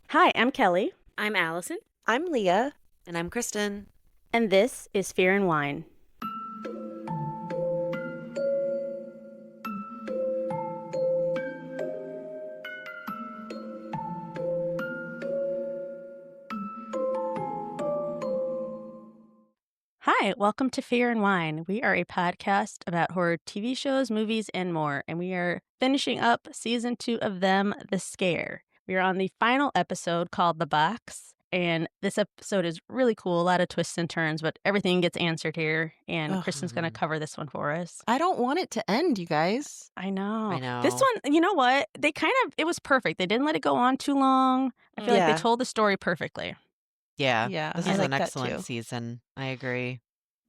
Hi, I'm Kelly, I'm Allison. I'm Leah. And I'm Kristen. and this is Fear and Wine. Hi, welcome to Fear and Wine. We are a podcast about horror TV shows, movies, and more, and we are finishing up season 2 of Them, The Scare. We are on the final episode called The Box, and this episode is really cool, a lot of twists and turns, but everything gets answered here, and Ugh. Kristen's going to cover this one for us. I don't want it to end, you guys. I know. I know. This one, you know what? It was perfect. They didn't let it go on too long. I feel like Yeah. they told the story perfectly. Yeah. Yeah, This I is like an that excellent too. season. I agree.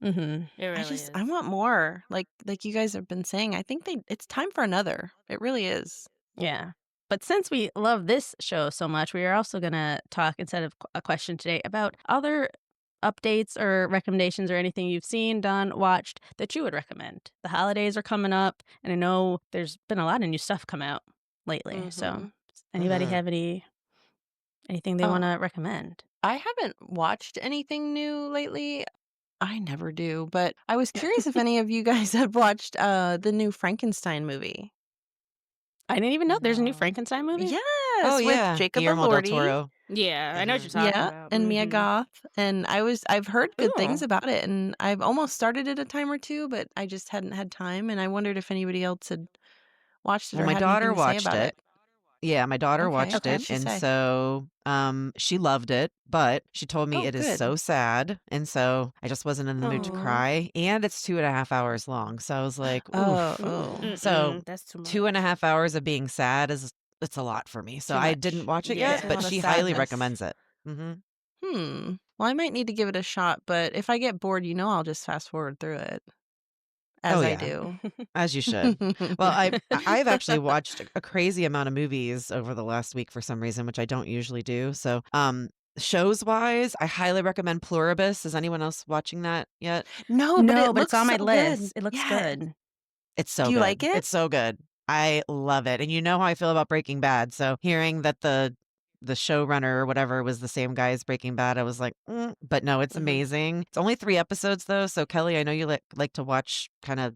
Mm-hmm. It really is. I want more. Like you guys have been saying, I think it's time for another. It really is. Yeah. But since we love this show so much, we are also going to talk, instead of a question today, about other updates or recommendations or anything you've seen, done, watched that you would recommend. The holidays are coming up, and I know there's been a lot of new stuff come out lately. So Mhm. does anybody Mhm. have anything they want to recommend? I haven't watched anything new lately. I never do, but I was curious if any of you guys have watched the new Frankenstein movie. I didn't even know there's a new No. Frankenstein movie. Yes, Oh, with yeah. Jacob Guillermo del Elordi. Toro. Yeah, I know what you're Mhm. talking Yeah, about. and Mia Mhm. Goth, and I've heard good things Cool. about it, and I've almost started it a time or two, but I just hadn't had time, and I wondered if anybody else had watched it Well, or my had anything daughter to say watched about it. it. Yeah, my daughter Okay, watched okay. it. What'd she And say? so she loved it, but she told me Oh, it is good. so sad. And so I just wasn't in the mood to Aw. cry. And it's 2.5 hours long. So I was like, Oh, oof. oh, So That's too much. 2.5 hours of being sad it's a lot for me. So too I much. didn't watch it Yeah. yet, It's a but lot of she highly sadness. recommends it. Mm-hmm. Well, I might need to give it a shot, but if I get bored, I'll just fast forward through it, as Oh, I yeah. do. As you should. Well, I've actually watched a crazy amount of movies over the last week for some reason, which I don't usually do. So, shows wise, I highly recommend Pluribus. Is anyone else watching that yet? No, but No, it but it's looks on my so list. good. It looks Yeah. good. It's so Do you good. like it? It's so good. I love it. And you know how I feel about Breaking Bad. So hearing that the showrunner or whatever was the same guy as Breaking Bad, I was like, but no, it's Mhm. amazing. It's only 3 episodes though. So Kelly, I know you like to watch kind of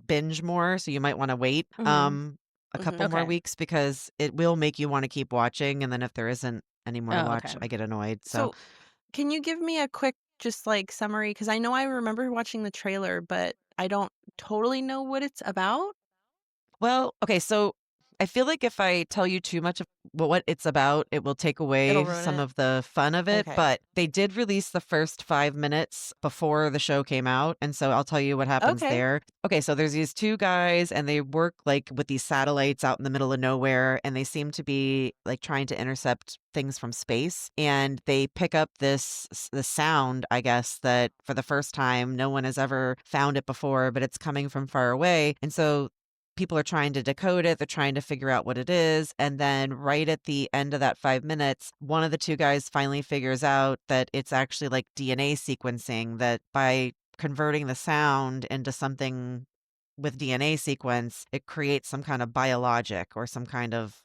binge more, so you might want to wait Mhm. a couple more Okay. weeks because it will make you want to keep watching. And then if there isn't any more to Oh, watch, okay. I get annoyed. So, can you give me a quick, just like summary? Because I know I remember watching the trailer, but I don't totally know what it's about. Well, okay, so I feel like if I tell you too much of what it's about, it will take away It'll ruin some it? of the fun of it. Okay. But they did release the first 5 minutes before the show came out. And so I'll tell you what happens Okay. there. Okay, so there's these two guys and they work like with these satellites out in the middle of nowhere. And they seem to be like trying to intercept things from space. And they pick up the sound, I guess, that for the first time, no one has ever found it before, but it's coming from far away. And so people are trying to decode it. They're trying to figure out what it is. And then right at the end of that 5 minutes, one of the two guys finally figures out that it's actually like DNA sequencing, that by converting the sound into something with DNA sequence, it creates some kind of biologic or some kind of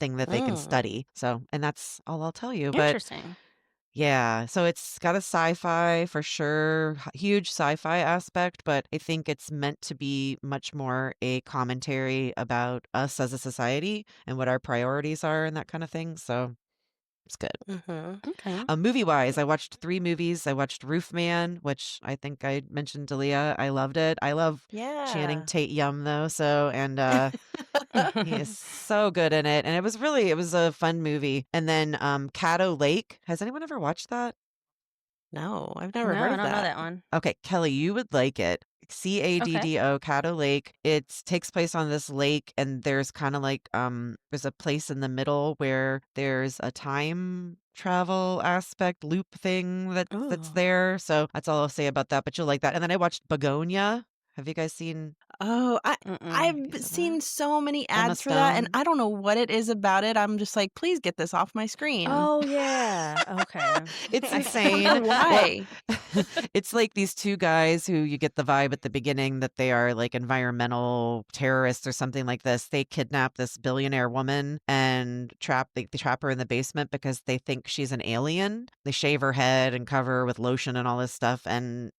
thing that they can study. So, and that's all I'll tell you. But Interesting. yeah, so it's got a sci-fi for sure, huge sci-fi aspect, but I think it's meant to be much more a commentary about us as a society and what our priorities are and that kind of thing. So it's good. Mm-hmm. Okay. Movie-wise, I watched 3 movies. I watched Roof Man, which I think I mentioned to Leah. I loved it. I love Channing Yeah. Tate-Yum though, so and he is so good in it. And it was a fun movie. And then Caddo Lake. Has anyone ever watched that? No, I've No, never heard I of don't know that. that one. Okay, Kelly, you would like it. Okay. Caddo, Caddo Lake. It takes place on this lake, and there's kind of like there's a place in the middle where there's a time travel aspect loop thing that's Ooh. there. So that's all I'll say about that. But you'll like that. And then I watched Begonia. Have you guys seen Oh, I've Mm-mm. piece of that? seen so many Emma ads for that, and Stone? I don't know what it is about it. I'm just like, please get this off my screen. Oh, yeah. Okay. It's I don't know insane. Well, why. it's like these two guys who you get the vibe at the beginning that they are like environmental terrorists or something like this. They kidnap this billionaire woman and they trap her in the basement because they think she's an alien. They shave her head and cover her with lotion and all this stuff. And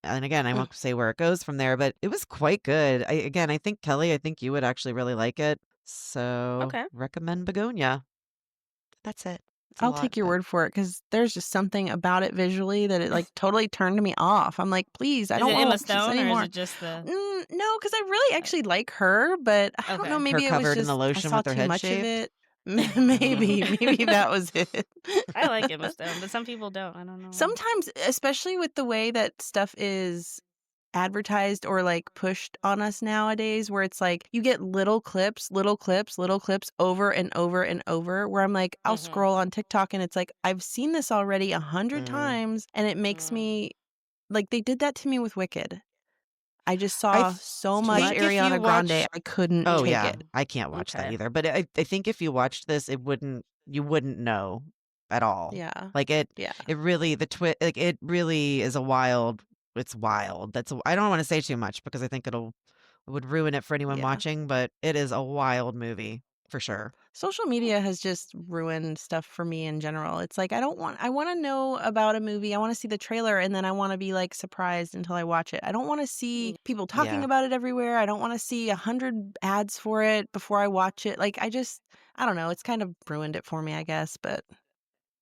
again, I won't say where it goes from there, but it was quite good. I think Kelly, I think you would actually really like it. So Okay. recommend Begonia. That's it. It's a I'll lot, take your but word for it because there's just something about it visually that it like totally turned me off. I'm like, please, I Is don't it want to Emma watch this Stone or is anymore. it just the? No, because I really actually like her, but I don't know. Okay. her Maybe it was covered in the just I lotion saw with her too head much of shaved. it. Mm. Maybe that was it. I like Emma Stone, but some people don't. I don't know why. Sometimes, especially with the way that stuff is advertised or like pushed on us nowadays, where it's like you get little clips, little clips, little clips over and over and over, where I'm like, I'll Mhm. scroll on TikTok and it's like, I've seen this already 100 Mm. times. And it makes Mm. me like, they did that to me with Wicked. I just I saw so too much much? think if you Ariana Grande. watch I couldn't Oh, take yeah, it. I can't watch that Okay. either, but I think if you watched this, you wouldn't know at all. Yeah. Like, Yeah. it really like, it really is it's wild. I don't wanna say too much because I think it would ruin it for anyone Yeah. watching, but it is a wild movie for sure. Social media has just ruined stuff for me in general. It's like I want to know about a movie. I want to see the trailer and then I want to be like surprised until I watch it. I don't want to see people talking Yeah. about it everywhere. I don't want to see 100 ads for it before I watch it. Like I don't know. It's kind of ruined it for me, I guess, but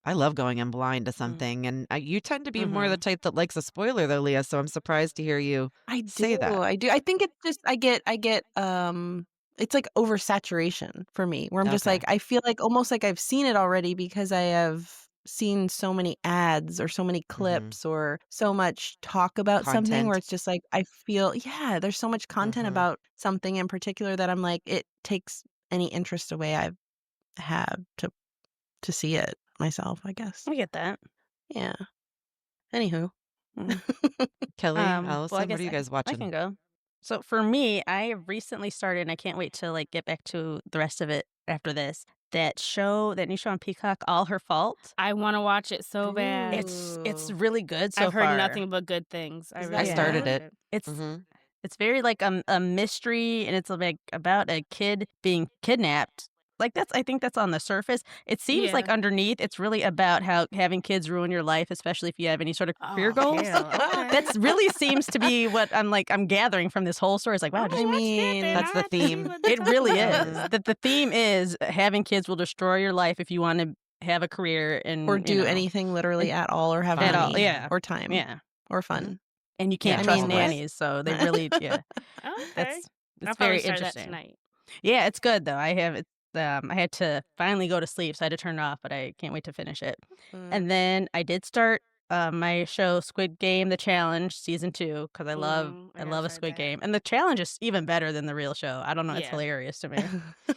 I love going in blind to Mm. something, and you tend to be more the Mhm. type that likes a spoiler though, Leah, so I'm surprised to hear you I do. say that. I do. I think it's just I get it's like oversaturation for me where I'm just Okay. like I feel like almost like I've seen it already because I have seen so many ads or so many Mhm. clips or so much talk about something where Content. it's just like I feel yeah, there's so much content Mhm. about something in particular that I'm like it takes any interest away I've had to see it myself, I guess. I get that. Yeah. Anywho. Mm. Kelly, Well, I Allison, what guess are you guys I watching? can go. So for me, I have recently started, and I can't wait to like get back to the rest of it after this. That new show on Peacock, All Her Fault. I want to watch it so bad. It's Ooh. really good so I've heard far. nothing but good things. I Is I that really want to Yeah. started watch good? it. it. It's Mhm. it's very like a mystery, and it's like about a kid being kidnapped. Like I think that's on the surface. It seems like Yeah. underneath, it's really about how having kids ruin your life, especially if you have any sort of career Oh goals. hell. Okay. That's really seems to be what I'm gathering from this whole story. It's like, wow, I'm just gonna I watch that then. mean, That's I the have to see theme. what they're it really talking about. is. Mhm. That the theme is having kids will destroy your life if you want to have a career or and, do anything literally and at all or have at all. money Yeah. or time Yeah. or Mhm. fun. And you Yeah, can't I trust mean, all what? those. nannies. So they really, yeah, Okay. that's, I'll it's probably very start that interesting. tonight. Yeah, it's good though. I had to finally go to sleep, so I had to turn it off, but I can't wait to finish it. Mm. And then I did start my show Squid Game: The Challenge season 2 because I I gotta love a start Squid that. Game, and the challenge is even better than the real show. I don't know, it's Yeah. hilarious to me.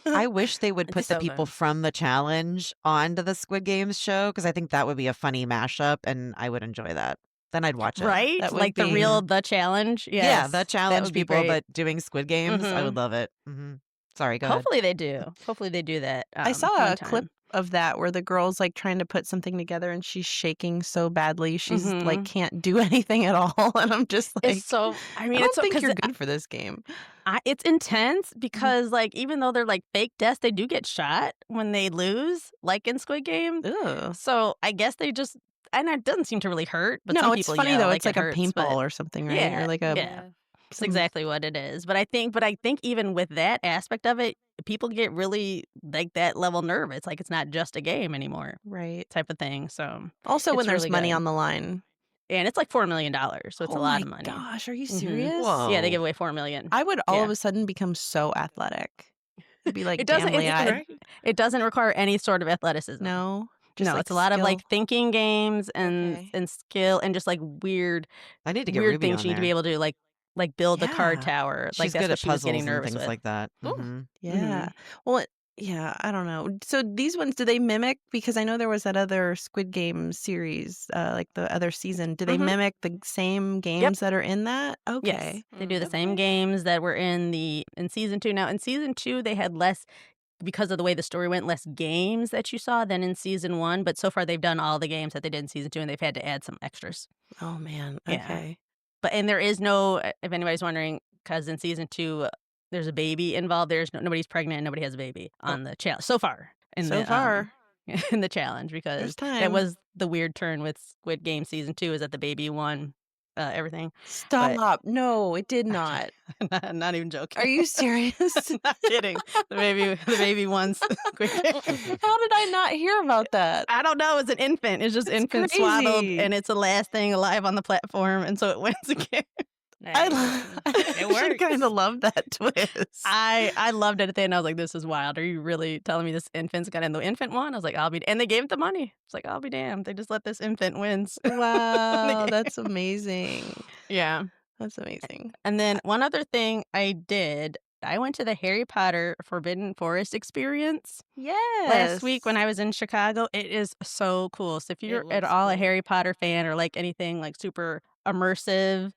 I wish they would It's put the so people good. from the challenge onto the Squid Games show because I think that would be a funny mashup, and I would enjoy that. Then I'd watch it. Right? That would Like the be real The Challenge. Yeah, the Yes, that challenge would be people, great. but doing Squid Games, I would Mhm. love it. Mhm. Sorry, go ahead. Hopefully they do. Hopefully they do that I saw one a clip time. of that where the girl's like trying to put something together and she's shaking so badly she's like Mhm. can't do anything at all and I'm just It's like so I I mean, it's don't so think 'cause you're good for this game. it's intense Mhm. because, like, even though they're, like, fake deaths, they do get shot when they lose, like in Squid Game. Ugh. So, I guess they just and it doesn't seem to really hurt, but some No, it's people funny yell though. like It's it like a hurts, but paintball or something, right? Or yeah, like a yeah, Yeah. it's some exactly what it is. But I think even with that aspect of it, people get really, like, that level nervous, like, it's not just a game anymore right. type of thing, so Also when it's there's really money good. on the line. And it's like $4 million, so it's Oh a lot my of money. gosh, are you Mhm. serious? Yeah, they Whoa. give away $4 million. I would all of Yeah. a sudden become so athletic. I'd be like It doesn't gangly it's it eyed. Right? it doesn't require any sort of athleticism. No, just No, like it's a lot of, like, skill. thinking games Okay. and skill and just, like, I need to get weird Ruby things on you need to be there. able to, like build the card Yeah. tower. Like, She's that's good what at she was getting puzzles and nervous things with. like that. Ooh. Mhm. Yeah. Mhm. Well, Yeah, I don't know. So these ones, do they mimic? Because I know there was that other Squid Game series, like the other season. Do they Mhm. mimic the same games that are in that? Yes, Okay. they do the same Okay. games that were in season 2. Now, in season 2, they had less because of the way the story went, less games that you saw than in season 1, but so far they've done all the games that they did in season 2, and they've had to add some extras. Oh man. Yeah. Okay. And there is no, if anybody's wondering, because in season 2, there's a baby involved. There's nobody's pregnant, nobody has a baby on the challenge so far. So far. In the challenge, because There's that time. was the weird turn with Squid Game season 2, is that the baby won everything. Stop. No, it did not. Not even joking. Are you serious? Not kidding. The baby won Squid Game. How did I not hear about that? I don't know. It's an infant. It's just That's infant swaddled, crazy. and it's the last thing alive on the platform, and so it wins again. Nice. I It works. kind of love that twist. I loved it at the end. I was like, "This is wild. Are you really telling me this infant's gonna?" And the infant won. I was like, "I'll be." And they gave it the money. It's like, "I'll be damned." They just let this infant win. Wow, that's amazing. Yeah. That's amazing. And then one other thing I did, I went to the Harry Potter Forbidden Forest experience Yes. last week when I was in Chicago. It is so cool. So if you're at looks all a cool. Harry Potter fan or like anything like super immersive,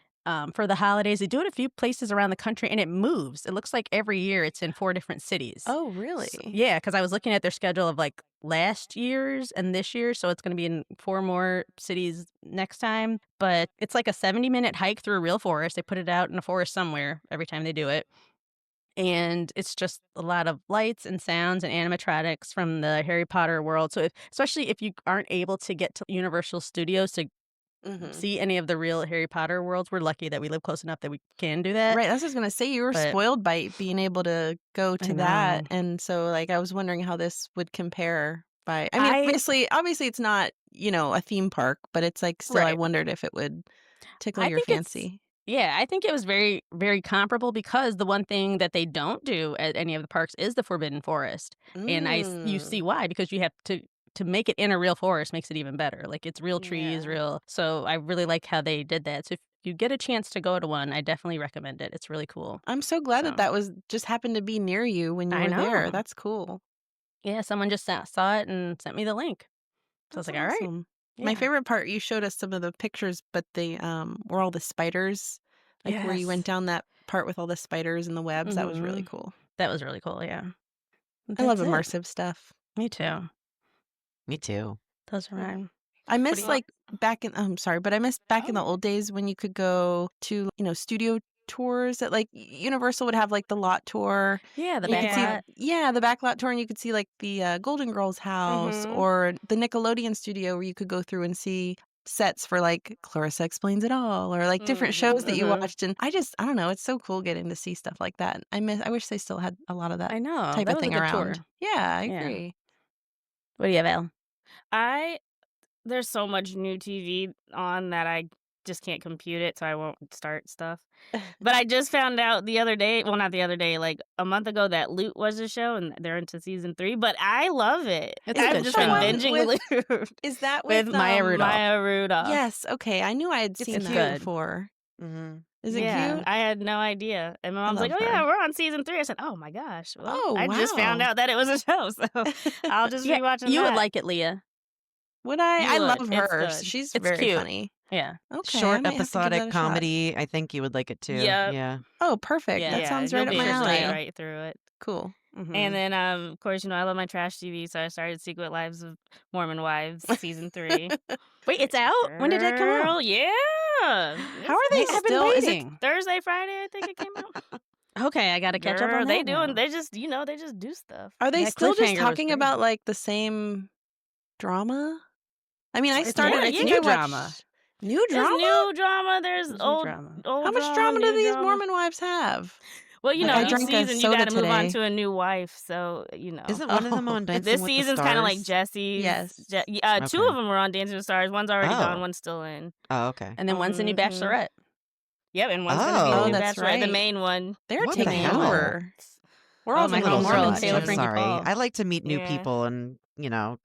for the holidays, they do it a few places around the country and it moves. It looks like every year it's in 4 different cities. Oh, really? Yeah, because I was looking at their schedule of like last year's and this year, so it's going to be in 4 more cities next time. But it's like a 70-minute hike through a real forest. They put it out in a forest somewhere every time they do it. And it's just a lot of lights and sounds and animatronics from the Harry Potter world. So especially if you aren't able to get to Universal Studios to see any of the real Harry Potter worlds, we're lucky that we live close enough that we can do that. Right. That's what I was going to say. You were But- spoiled by being able to go I to that. know. And so, like, I was wondering how this would compare by. I mean, obviously, it's not, a theme park, but it's like still, I Right. wondered if it would tickle I your think it's- fancy. Yeah, I think it was very, very comparable because the one thing that they don't do at any of the parks is the Forbidden Forest. And you see why, because you have to make it in a real forest makes it even better. Like it's real trees, Yeah. so I really like how they did that. So if you get a chance to go to one, I definitely recommend it. It's really cool. I'm so glad So- that was just happened to be near you when you I were there. know. That's cool. Yeah, someone just saw it and sent me the link. So I was That's like, all right. awesome. My Yeah. favorite part, you showed us some of the pictures, but they were all the spiders, like where you went Yes. down that part with all the spiders and the webs. That was really Mhm. cool. That was really cool, yeah. I love That's it. immersive stuff. Me too. Me too. Those are mine. I miss you- like back in I'm sorry, but I miss back in the Oh. old days when you could go to, studio tours that like Universal would have like the lot tour. Yeah, the You back could see, lot. yeah, the back lot tour, and you could see like the Golden Girls house Mhm. or the Nickelodeon studio where you could go through and see sets for like Clarissa Explains It All or like different shows that you Mhm. watched. And I don't know, it's so cool getting to see stuff like that. I wish they still had a lot of that I know. type that of was thing a good around. tour. Yeah, I Yeah. agree. What do you have, Al? There's so much new TV on that I just can't compute it, so I won't start stuff. But I just found out the other day, well, not the other day, like a month ago, that Loot was a show, and they're into season 3. But I love it. It's a I've good just been show. binging With- Loot Is that With Maya Rudolph. Maya Rudolph. Yes, okay. I knew I had seen It's that good. before. Mm-hmm. Is it Yeah, cute? I had no idea. And my mom's like, love "Oh yeah, her. we're on season 3." I said, "Oh my gosh!" Well, Oh, I just found wow. out that it was a show, so I'll just be watching. You that. would like it, Leah. Would I? You I would. love It's her. good. She's It's very cute. funny. Yeah. Okay, I Short might have to give that a episodic shot. comedy. I think you would like it too. Yep. Yeah. Oh, perfect. Yeah. That sounds right you'll up be my able to alley. get right through it. Cool. Mhm. And then, of course, I love my trash TV, so I started Secret Lives of Mormon Wives season 3. Wait, it's out? When did that come out? Girl, yeah. How are they I've been still? Is it waiting. Thursday, Friday? I think it came out. Okay, I got to catch up Girl, on they that doing. now. They just, they just do stuff. Are they That still just cliffhanger was talking great. about like the same drama? I mean, I It's started. more I new think I watched drama. New There's drama. new drama. There's There's new old, drama. old How much drama, drama do new these drama. Mormon wives have? Well, you Like, know, I each drank a season you soda got to move on today. to a new wife. So, Isn't one of them Oh. on Dancing this with the season's Stars? kind of like Jesse's. Yes. Two Okay. of them are on Dancing with the Stars. One's already Oh. gone. One's still in. Oh, okay. And then one's the new Mhm. Bachelorette. Yep, and one's Oh. gonna be the Oh, new that's Bachelorette, the right. main one. They're What the taking hell? over. We're Oh, all my taking homegirl, Mormon Taylor wives. Frankie sorry. Paul. I like to meet new Yeah. people, and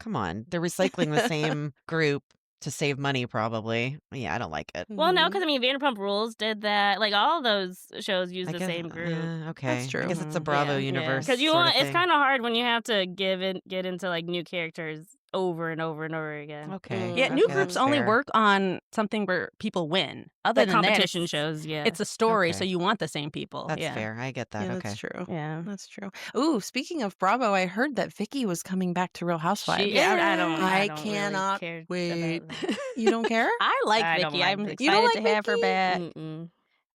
come on, they're recycling the same group. to save money, probably. Yeah, I don't like it. Well, no, Mhm. because I mean, Vanderpump Rules did that. Like all those shows use I the guess, same group. okay. true. I guess it's a Mhm. Bravo Yeah. universe Because you sort want of it's thing. kind of hard when you have to get into like new characters over and over and over again. Okay. Yeah, new Okay, groups that's only fair. work on something where people win. Other Like than that, competition it's, shows, yeah. it's a story, so Okay. you want the same people. That's yeah. fair. I get that. Yeah, Okay. that's true. Yeah. That's true. Ooh, speaking of Bravo, I heard that Vicky was coming back to Real Housewives. She Yeah, I is. don't cannot really care wait. about that. You don't care? I like I don't Vicky. like I'm Vicky. You don't excited to like have her Vicky? back. Mm-mm.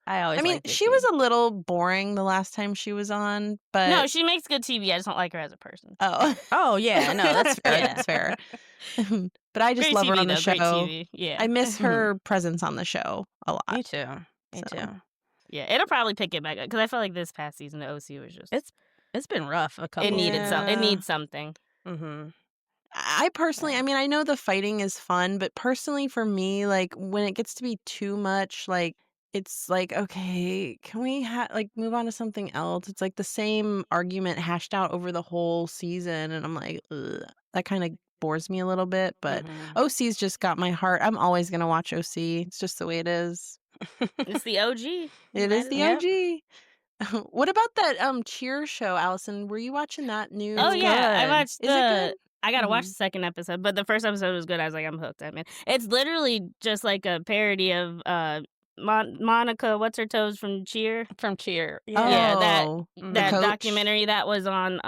I always I mean, like she Vicky. was a little boring the last time she was on, but No, she makes good TV. I just don't like her as a person. oh, Oh yeah, no, that's fair. yeah. That's fair. But I just Great love her TV on the though. Great show. TV. Yeah. I miss her presence on the show a lot. Me too. Me So. too. Yeah, it'll probably pick it back up because I feel like this past season the OC was just It's been rough a couple. it needed some. It Yeah. needs something. Mm-hmm. I personally, I mean, I know the fighting is fun, but personally for me, like when it gets to be too much, like it's like, okay, can we like move on to something else? It's like the same argument hashed out over the whole season, and I'm like, ugh, that kind of bores me a little bit. But Mhm. OC's just got my heart. I'm always gonna watch OC. It's just the way it is. It's the OG. It is the Yep. OG. What about that Cheer show, Allison? Were you watching that new? Oh yeah, I good. watched Is it good? I gotta watch Mhm. the second episode, but the first episode was good. I was like, I'm hooked. I'm in. It's literally just like a parody of Monica, what's her toes from Cheer. From Cheer. Oh, Yeah, that the coach? documentary that was on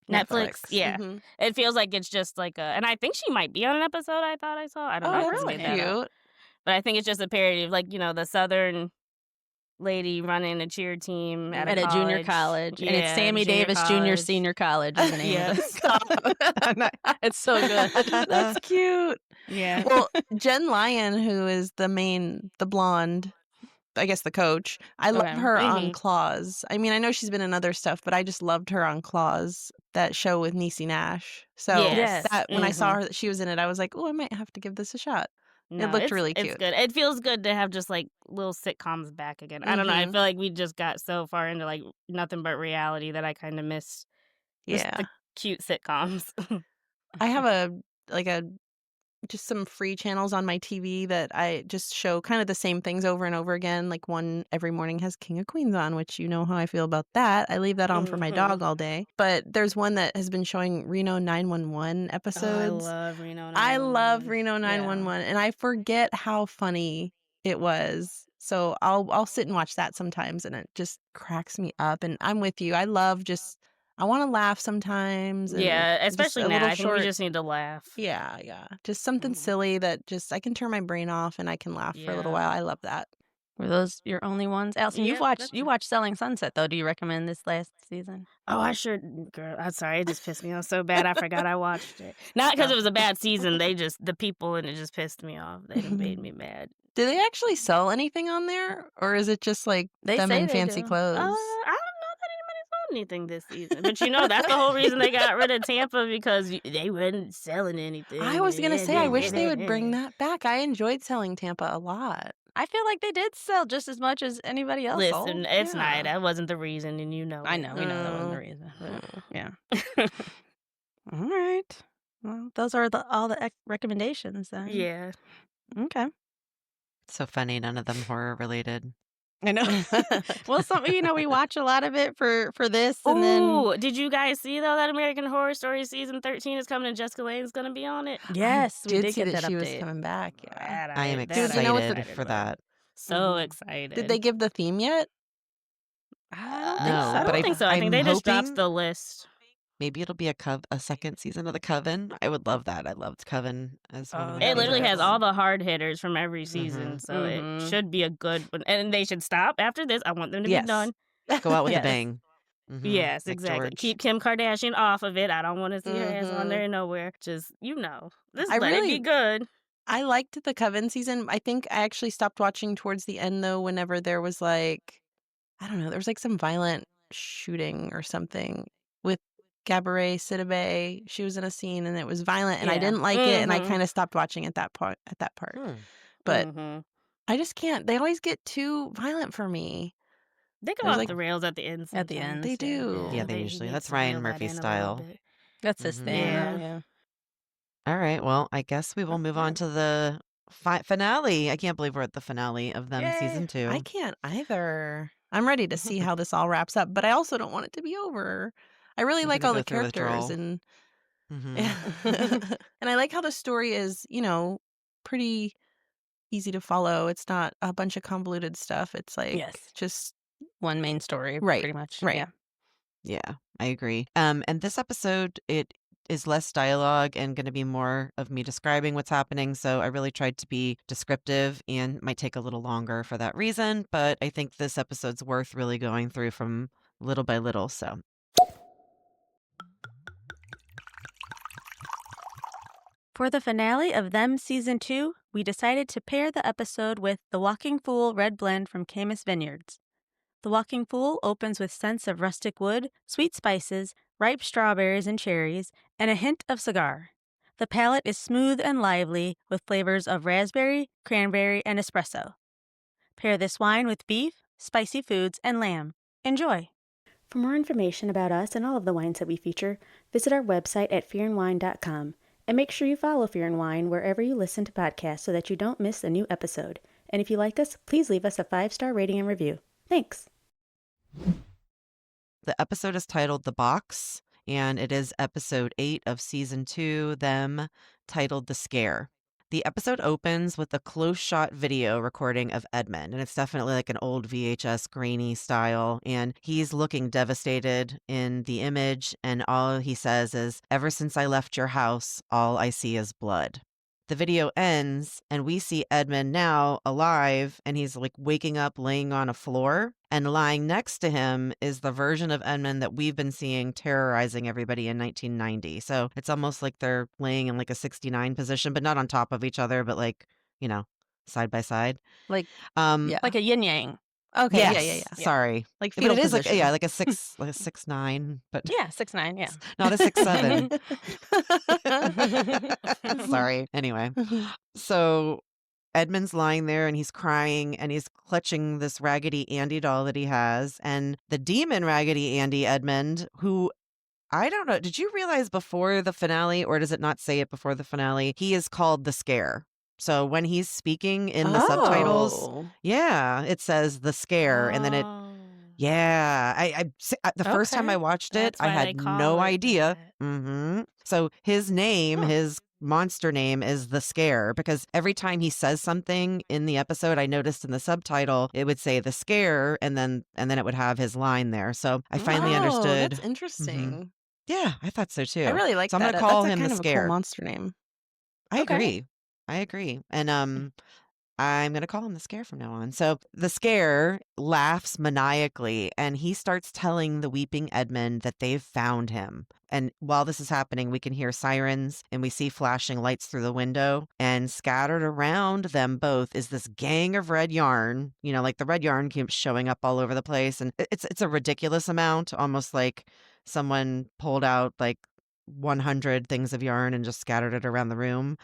Netflix. Yeah, Mhm. it feels like it's just like a, and I think she might be on an episode. I thought I saw. I don't Oh, know. I that's couldn't get that up. cute. But I think it's just a parody of like the Southern lady running a cheer team at At a a junior college. And it's Yeah, Sammy junior Davis Junior college. Senior College is the name Yeah. of it. It's so good. That's cute. Yeah. Well, Jen Lyon, who is the blonde, I guess the coach, I love Okay. her on Mhm. Claws. I mean, I know she's been in other stuff, but I just loved her on Claws, that show with Niecy Nash. So Yes. that when I saw Mhm. her that she was in it, I was like, oh, I might have to give this a shot. No, looked it's, really It's cute. good. It feels good to have just like little sitcoms back again. I don't know. I Mhm. feel like we just got so far into like nothing but reality that I kind of miss just Yeah. the cute sitcoms. I have just some free channels on my TV that I just show kind of the same things over and over again. Like one every morning has King of Queens on, which you know how I feel about that. I leave that on for my Mhm. dog all day. But there's one that has been showing Reno 911 episodes. I love Reno 911. I love Reno 911, and I forget how funny it was. So I'll sit and watch that sometimes, and it just cracks me up. And I'm with you. I want to laugh sometimes. And Yeah, just especially a now. little I think short. we just need to laugh. Yeah, just something Mhm. silly that just I can turn my brain off and I can laugh for a little Yeah. while. I love that. Were those your only ones? Allison, Yep, that's you it. watched Selling Sunset though. Do you recommend this last season? Oh, I sure, girl. I'm sorry. It just pissed me off so bad. I forgot I watched it. Not because it was a bad season. The people in it just pissed me off. They done made me mad. Do they actually sell anything on there, or is it just like They them say in they fancy do. clothes? I don't know that anybody sold anything this season. But that's the whole reason they got rid of Tampa because they weren't selling anything. I was gonna say, I wish they would bring that back. I enjoyed selling Tampa a lot. I feel like they did sell just as much as anybody else Listen, sold. it's Yeah. not. That wasn't the reason, and I know, we know that wasn't the Oh. reason. But, yeah. All right. Well, those are all the recommendations then. Yeah. Okay. So funny. None of them horror related. I know. Well, we watch a lot of it for this, and then Ooh, did you guys see though that American Horror Story season 13 is coming and Jessica Lane's gonna be on it? yes, I we did see get that she was update. coming back. Yeah. That I am that Dude, you know what the- excited for that. So Mhm. excited. Did they give the theme yet? I don't Uh, think No, so. I but don't think so. I think I'm they just hoping- dropped the list. Maybe it'll be a second season of the Coven. I would love that. I loved Coven as one of Oh, my It literally has favorites. all the hard hitters from every season, so Mhm. it should be a good one. And they should stop after this. I want them to Yes. be done. Go out with Yes. a bang. Mhm, Yes, like exactly. George. Keep Kim Kardashian off of it. I don't want to see her ass on Mhm. there nowhere. Just just I let it really- be good. I liked the Coven season. I think I actually stopped watching towards the end though, whenever there was like, I don't know, there was like some violent shooting or something with Gabourey Sidibe. She was in a scene and it was violent and I Yeah. didn't like it and I Mhm. kind of stopped watching at that part. Hmm. But Mhm. I just can't. They always get too violent for me. They go There's off like- the rails at the end. At the sometimes. end, They do. Yeah, they he usually. makes That's them Ryan reel that Murphy's in a little style. bit. That's his Mhm. thing. Yeah. Yeah. All right. Well, I guess we will move on to the finale. I can't believe we're at the finale of them Yay. season I 2. can't either. I'm ready to see how this all wraps up, but I also don't want it to be over. I really I'm like gonna all go the through characters withdrawal. and Hmm. and I like how the story is, pretty easy to follow. It's not a bunch of convoluted stuff. It's like Yes. just One main story, right, pretty much. right. Yeah. Yeah, I agree. And this episode, it is less dialogue and going to be more of me describing what's happening. So I really tried to be descriptive and might take a little longer for that reason. But I think this episode's worth really going through from little by little. So For the finale of Them Season 2, we decided to pair the episode with The Walking Fool Red Blend from Camus Vineyards. The Walking Fool opens with scents of rustic wood, sweet spices, ripe strawberries and cherries, and a hint of cigar. The palate is smooth and lively with flavors of raspberry, cranberry, and espresso. Pair this wine with beef, spicy foods, and lamb. Enjoy! For more information about us and all of the wines that we feature, visit our website at fearandwine.com. And make sure you follow Fear and Wine wherever you listen to podcasts so that you don't miss a new episode. And if you like us, please leave us a 5-star rating and review. Thanks! the episode is titled The Box, and it is episode 8 of season 2, them, titled The Scare. The episode opens with a close shot video recording of Edmund, and it's definitely like an old VHS grainy style. And he's looking devastated in the image, and all he says is, "Ever since I left your house, all I see is blood." The video ends, and we see Edmund now alive, and he's like waking up laying on a floor. And lying next to him is the version of Edmund that we've been seeing terrorizing everybody in 1990. So it's almost like they're laying in like a 69 position, but not on top of each other, but like, you know, side by side. Like, Um, yeah. Like a yin yang. Okay, yeah, yeah, yes, yeah. sorry. Like But fetal it is like, position. yeah, like a 6'9", but Yeah, 6'9", yeah. not a 6'7". Sorry. Anyway, so Edmund's lying there and he's crying and he's clutching this Raggedy Andy doll that he has. And the demon Raggedy Andy Edmund, who I don't know, did you realize before the finale, or does it not say it before the finale? He is called the Scare. So when he's speaking in the subtitles, Oh. yeah, it says the Scare. And then it, Oh. yeah, the first time Okay. I watched it, That's I why they had call no it idea. that. So his name, Huh. his monster name is the Scare, because every time he says something in the episode, I noticed in the subtitle it would say the Scare, and then it would have his line there. So I finally Oh, understood. that's interesting. Yeah, I thought so too. I really like So I'm that. gonna call That's a him the kind of a cool Scare. monster name. I Okay. agree. I agree. And I'm going to call him the Scare from now on. So the Scare laughs maniacally and he starts telling the weeping Edmund that they've found him. And while this is happening, we can hear sirens and we see flashing lights through the window. And scattered around them both is this gang of red yarn. You know, like the red yarn keeps showing up all over the place. And it's a ridiculous amount, almost like someone pulled out like 100 things of yarn and just scattered it around the room.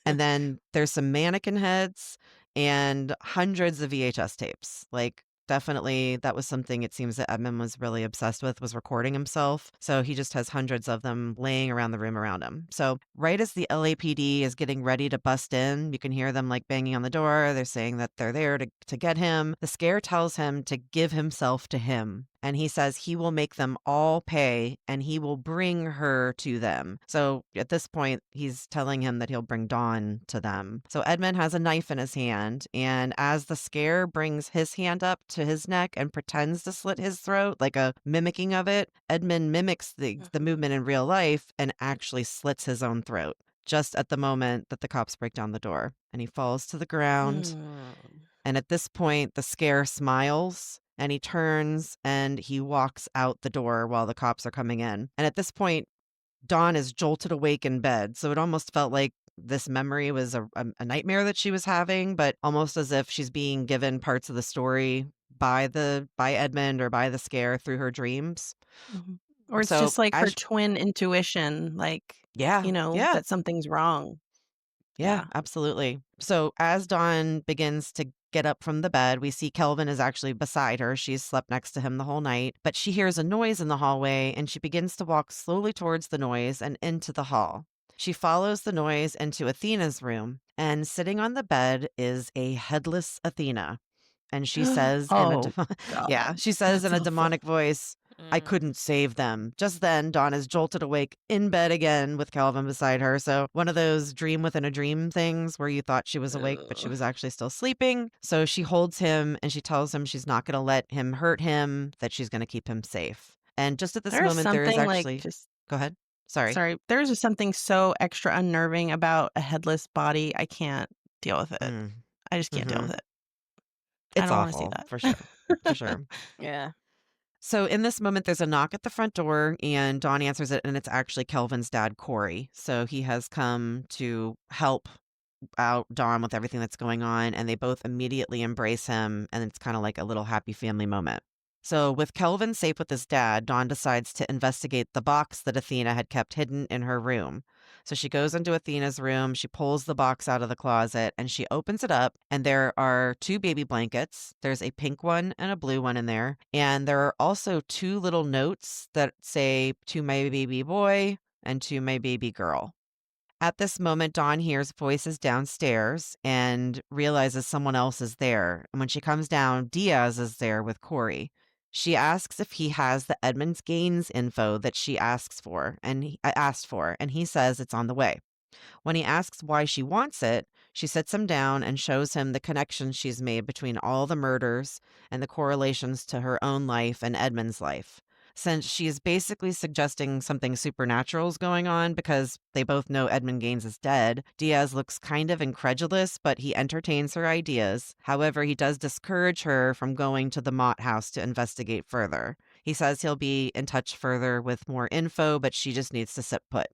And then there's some mannequin heads and hundreds of VHS tapes. Like definitely that was something it seems that Edmund was really obsessed with, was recording himself. So he just has hundreds of them laying around the room around him. So right as the LAPD is getting ready to bust in, you can hear them like banging on the door. They're saying that they're there to get him. The Scare tells him to give himself to him. And he says he will make them all pay and he will bring her to them. So at this point, he's telling him that he'll bring Dawn to them. So Edmund has a knife in his hand. And as the Scare brings his hand up to his neck and pretends to slit his throat, like a mimicking of it, Edmund mimics the movement in real life and actually slits his own throat just at the moment that the cops break down the door. And he falls to the ground. And at this point, the Scare smiles and he turns and he walks out the door while the cops are coming in. And at this point, Dawn is jolted awake in bed. So it almost felt like this memory was a nightmare that she was having, but almost as if she's being given parts of the story by Edmund or by the Scare through her dreams. Or it's So just like her as twin intuition, like, yeah, yeah. that something's wrong. Yeah, Yeah. absolutely. So as Dawn begins to get up from the bed, we see Kelvin is actually beside her. She's slept next to him the whole night, but she hears a noise in the hallway and she begins to walk slowly towards the noise and into the hall. She follows the noise into Athena's room, and sitting on the bed is a headless Athena. And she says in a Oh, yeah, God. she says That's in a awful. demonic voice, I Mm. couldn't save them. Just then, Dawn is jolted awake in bed again with Calvin beside her. So, one of those dream within a dream things where you thought she was awake, but she Ugh. was actually still sleeping. So, she holds him and she tells him she's not going to let him hurt him, that she's going to keep him safe. And just at this There's moment, there is something, like, actually, just go ahead. Sorry. sorry. There's just something so extra unnerving about a headless body. I can't deal with it. Mm, I just can't deal hmm with it. I It's don't wanna see awful, for that. sure. For sure. Yeah. So in this moment, there's a knock at the front door, and Dawn answers it, and it's actually Kelvin's dad, Corey. So he has come to help out Dawn with everything that's going on, and they both immediately embrace him, and it's kind of like a little happy family moment. So with Kelvin safe with his dad, Dawn decides to investigate the box that Athena had kept hidden in her room. So she goes into Athena's room, she pulls the box out of the closet, and she opens it up, and there are two baby blankets. There's a pink one and a blue one in there, and there are also two little notes that say, to my baby boy and to my baby girl. At this moment, Dawn hears voices downstairs and realizes someone else is there. And when she comes down, Diaz is there with Corey. She asks if he has the Edmonds Gaines info that she asked for, and he says it's on the way. When he asks why she wants it, she sits him down and shows him the connections she's made between all the murders and the correlations to her own life and Edmund's life. Since she is basically suggesting something supernatural is going on because they both know Edmund Gaines is dead, Diaz looks kind of incredulous, but he entertains her ideas. However, he does discourage her from going to the Mott house to investigate further. He says he'll be in touch further with more info, but she just needs to sit put.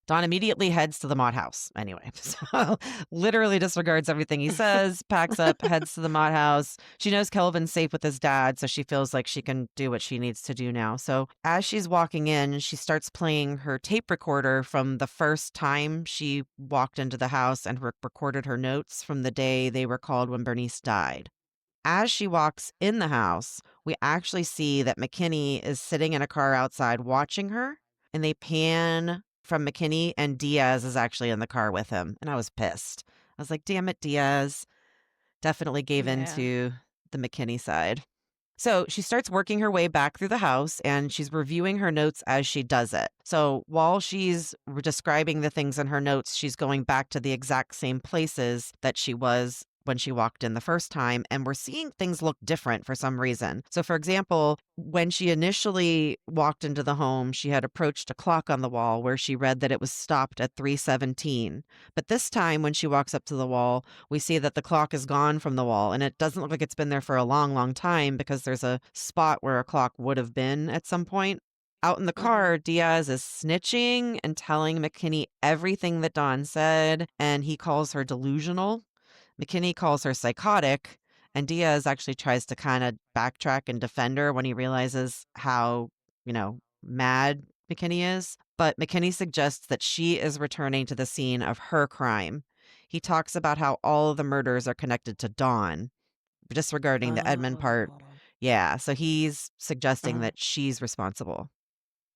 Dawn immediately heads to the Mott house anyway. So literally disregards everything he says, packs up, heads to the Mott house. She knows Kelvin's safe with his dad, so she feels like she can do what she needs to do now. So as she's walking in, she starts playing her tape recorder from the first time she walked into the house and recorded her notes from the day they were called when Bernice died. As she walks in the house, we actually see that McKinney is sitting in a car outside watching her, and they pan from McKinney, and Diaz is actually in the car with him. And I was pissed. I was like, damn it, Diaz. Definitely gave Yeah. into the McKinney side. So she starts working her way back through the house and she's reviewing her notes as she does it. So while she's describing the things in her notes, she's going back to the exact same places that she was when she walked in the first time. And we're seeing things look different for some reason. So, for example, when she initially walked into the home, she had approached a clock on the wall where she read that it was stopped at 3:17. But this time, when she walks up to the wall, we see that the clock is gone from the wall and it doesn't look like it's been there for a long, long time because there's a spot where a clock would have been at some point. Out in the Mhm. car, Diaz is snitching and telling McKinney everything that Dawn said, and he calls her delusional. McKinney calls her psychotic, and Diaz actually tries to kind of backtrack and defend her when he realizes how, mad McKinney is. But McKinney suggests that she is returning to the scene of her crime. He talks about how all of the murders are connected to Dawn, disregarding the Edmund part. Oh. Yeah, so he's suggesting Mhm. that she's responsible.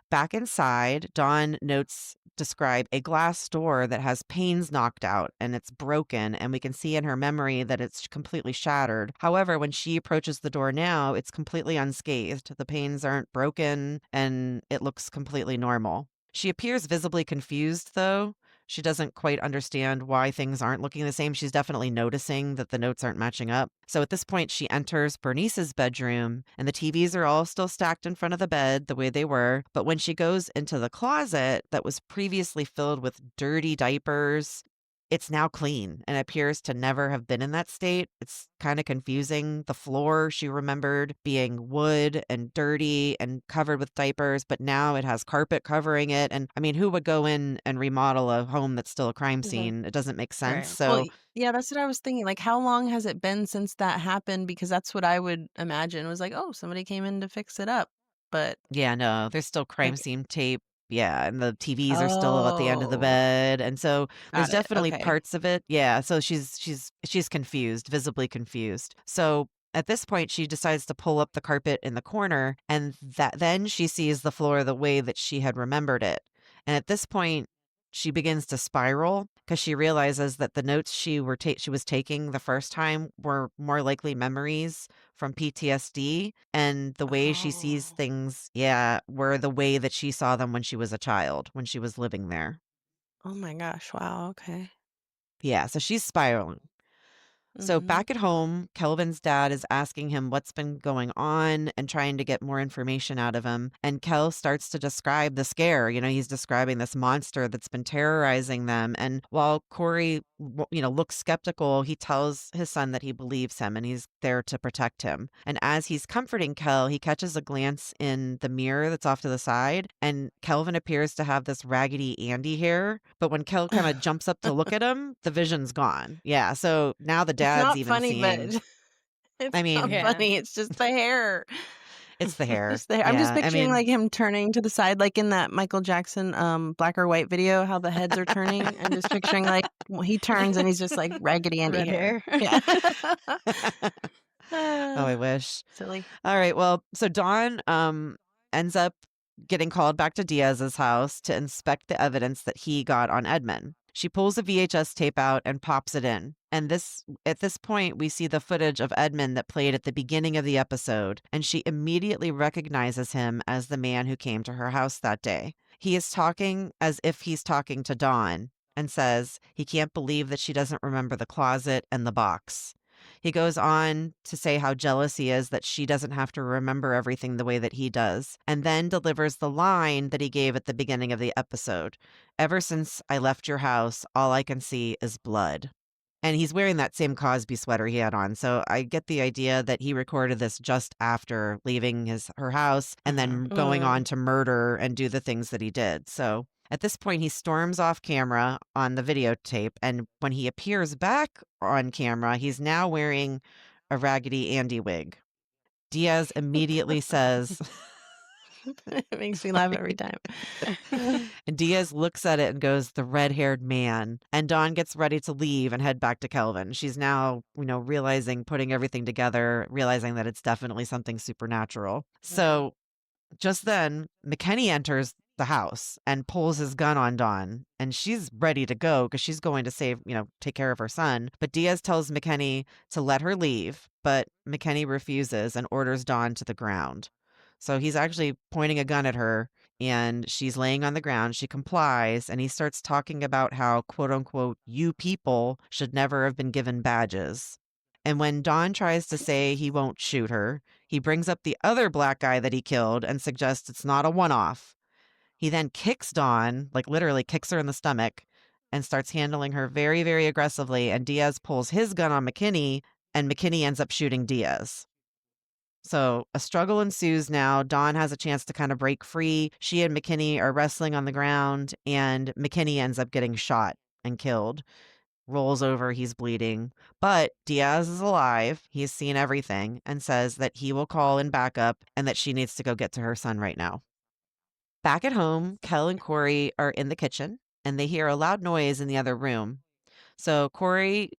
Back inside, Dawn notes describe a glass door that has panes knocked out and it's broken, and we can see in her memory that it's completely shattered. However, when she approaches the door now, it's completely unscathed. The panes aren't broken and it looks completely normal. She appears visibly confused, though. She doesn't quite understand why things aren't looking the same. She's definitely noticing that the notes aren't matching up. So at this point, she enters Bernice's bedroom, and the TVs are all still stacked in front of the bed the way they were. But when she goes into the closet that was previously filled with dirty diapers, it's now clean and appears to never have been in that state. It's kind of confusing. The floor she remembered being wood and dirty and covered with diapers, but now it has carpet covering it. And I mean, who would go in and remodel a home that's still a crime Mhm. scene? It doesn't make sense. Right. Well, So, yeah, that's what I was thinking, like, how long has it been since that happened? Because that's what I would imagine was like, "Oh, somebody came in to fix it up." But, yeah, no, there's still crime like, scene tape. Yeah, and the TVs are still at the end of the oh, bed. And so there's got it, definitely okay. parts of it. Yeah, so she's confused, visibly confused. So at this point she decides to pull up the carpet in the corner, and that then she sees the floor the way that she had remembered it. And at this point she begins to spiral because she realizes that the notes she was taking the first time were more likely memories from PTSD, and the way she sees Oh. things, yeah, were the way that she saw them when she was a child, when she was living there. Oh my gosh. Wow. Okay. Yeah, so she's spiraling. So Mhm. back at home, Kelvin's dad is asking him what's been going on and trying to get more information out of him. And Kel starts to describe the scare. He's describing this monster that's been terrorizing them. And while Corey, looks skeptical, he tells his son that he believes him and he's there to protect him. And as he's comforting Kel, he catches a glance in the mirror that's off to the side. And Kelvin appears to have this Raggedy Andy hair. But when Kel kind of jumps up to look at him, the vision's gone. Yeah. So now the It's dad's not even funny, but seeing, it's I not mean, Yeah. funny. It's just the hair. it's the hair. Just the hair. I'm just Yeah. I picturing mean, like him turning to the side, like in that Michael Jackson black or white video, how the heads are turning. I'm just picturing like he turns and he's just like Raggedy Andy Red hair. hair. Yeah. oh, I wish. Silly. All right. Well, so Dawn ends up getting called back to Diaz's house to inspect the evidence that he got on Edmund. She pulls a VHS tape out and pops it in. And at this point, we see the footage of Edmund that played at the beginning of the episode, and she immediately recognizes him as the man who came to her house that day. He is talking as if he's talking to Dawn and says he can't believe that she doesn't remember the closet and the box. He goes on to say how jealous he is that she doesn't have to remember everything the way that he does, and then delivers the line that he gave at the beginning of the episode. Ever since I left your house, all I can see is blood. And he's wearing that same Cosby sweater he had on. So I get the idea that he recorded this just after leaving her house and then going on to murder and do the things that he did. So at this point, he storms off camera on the videotape. And when he appears back on camera, he's now wearing a Raggedy Andy wig. Diaz immediately says, It makes me laugh every time. and Diaz looks at it and goes, the red-haired man. And Dawn gets ready to leave and head back to Kelvin. She's now, realizing, putting everything together, realizing that it's definitely something supernatural. So just then, McKenny enters the house and pulls his gun on Dawn. And she's ready to go because she's going to take care of her son. But Diaz tells McKenny to let her leave. But McKenny refuses and orders Dawn to the ground. So he's actually pointing a gun at her and she's laying on the ground. She complies and he starts talking about how, quote unquote, you people should never have been given badges. And when Dawn tries to say he won't shoot her, he brings up the other black guy that he killed and suggests it's not a one-off. He then kicks Dawn, like literally kicks her in the stomach, and starts handling her very, very aggressively. And Diaz pulls his gun on McKinney, and McKinney ends up shooting Diaz. So a struggle ensues now. Dawn has a chance to kind of break free. She and McKinney are wrestling on the ground, and McKinney ends up getting shot and killed. Rolls over, he's bleeding. But Diaz is alive. He's seen everything and says that he will call in backup and that she needs to go get to her son right now. Back at home, Kel and Corey are in the kitchen and they hear a loud noise in the other room. So Corey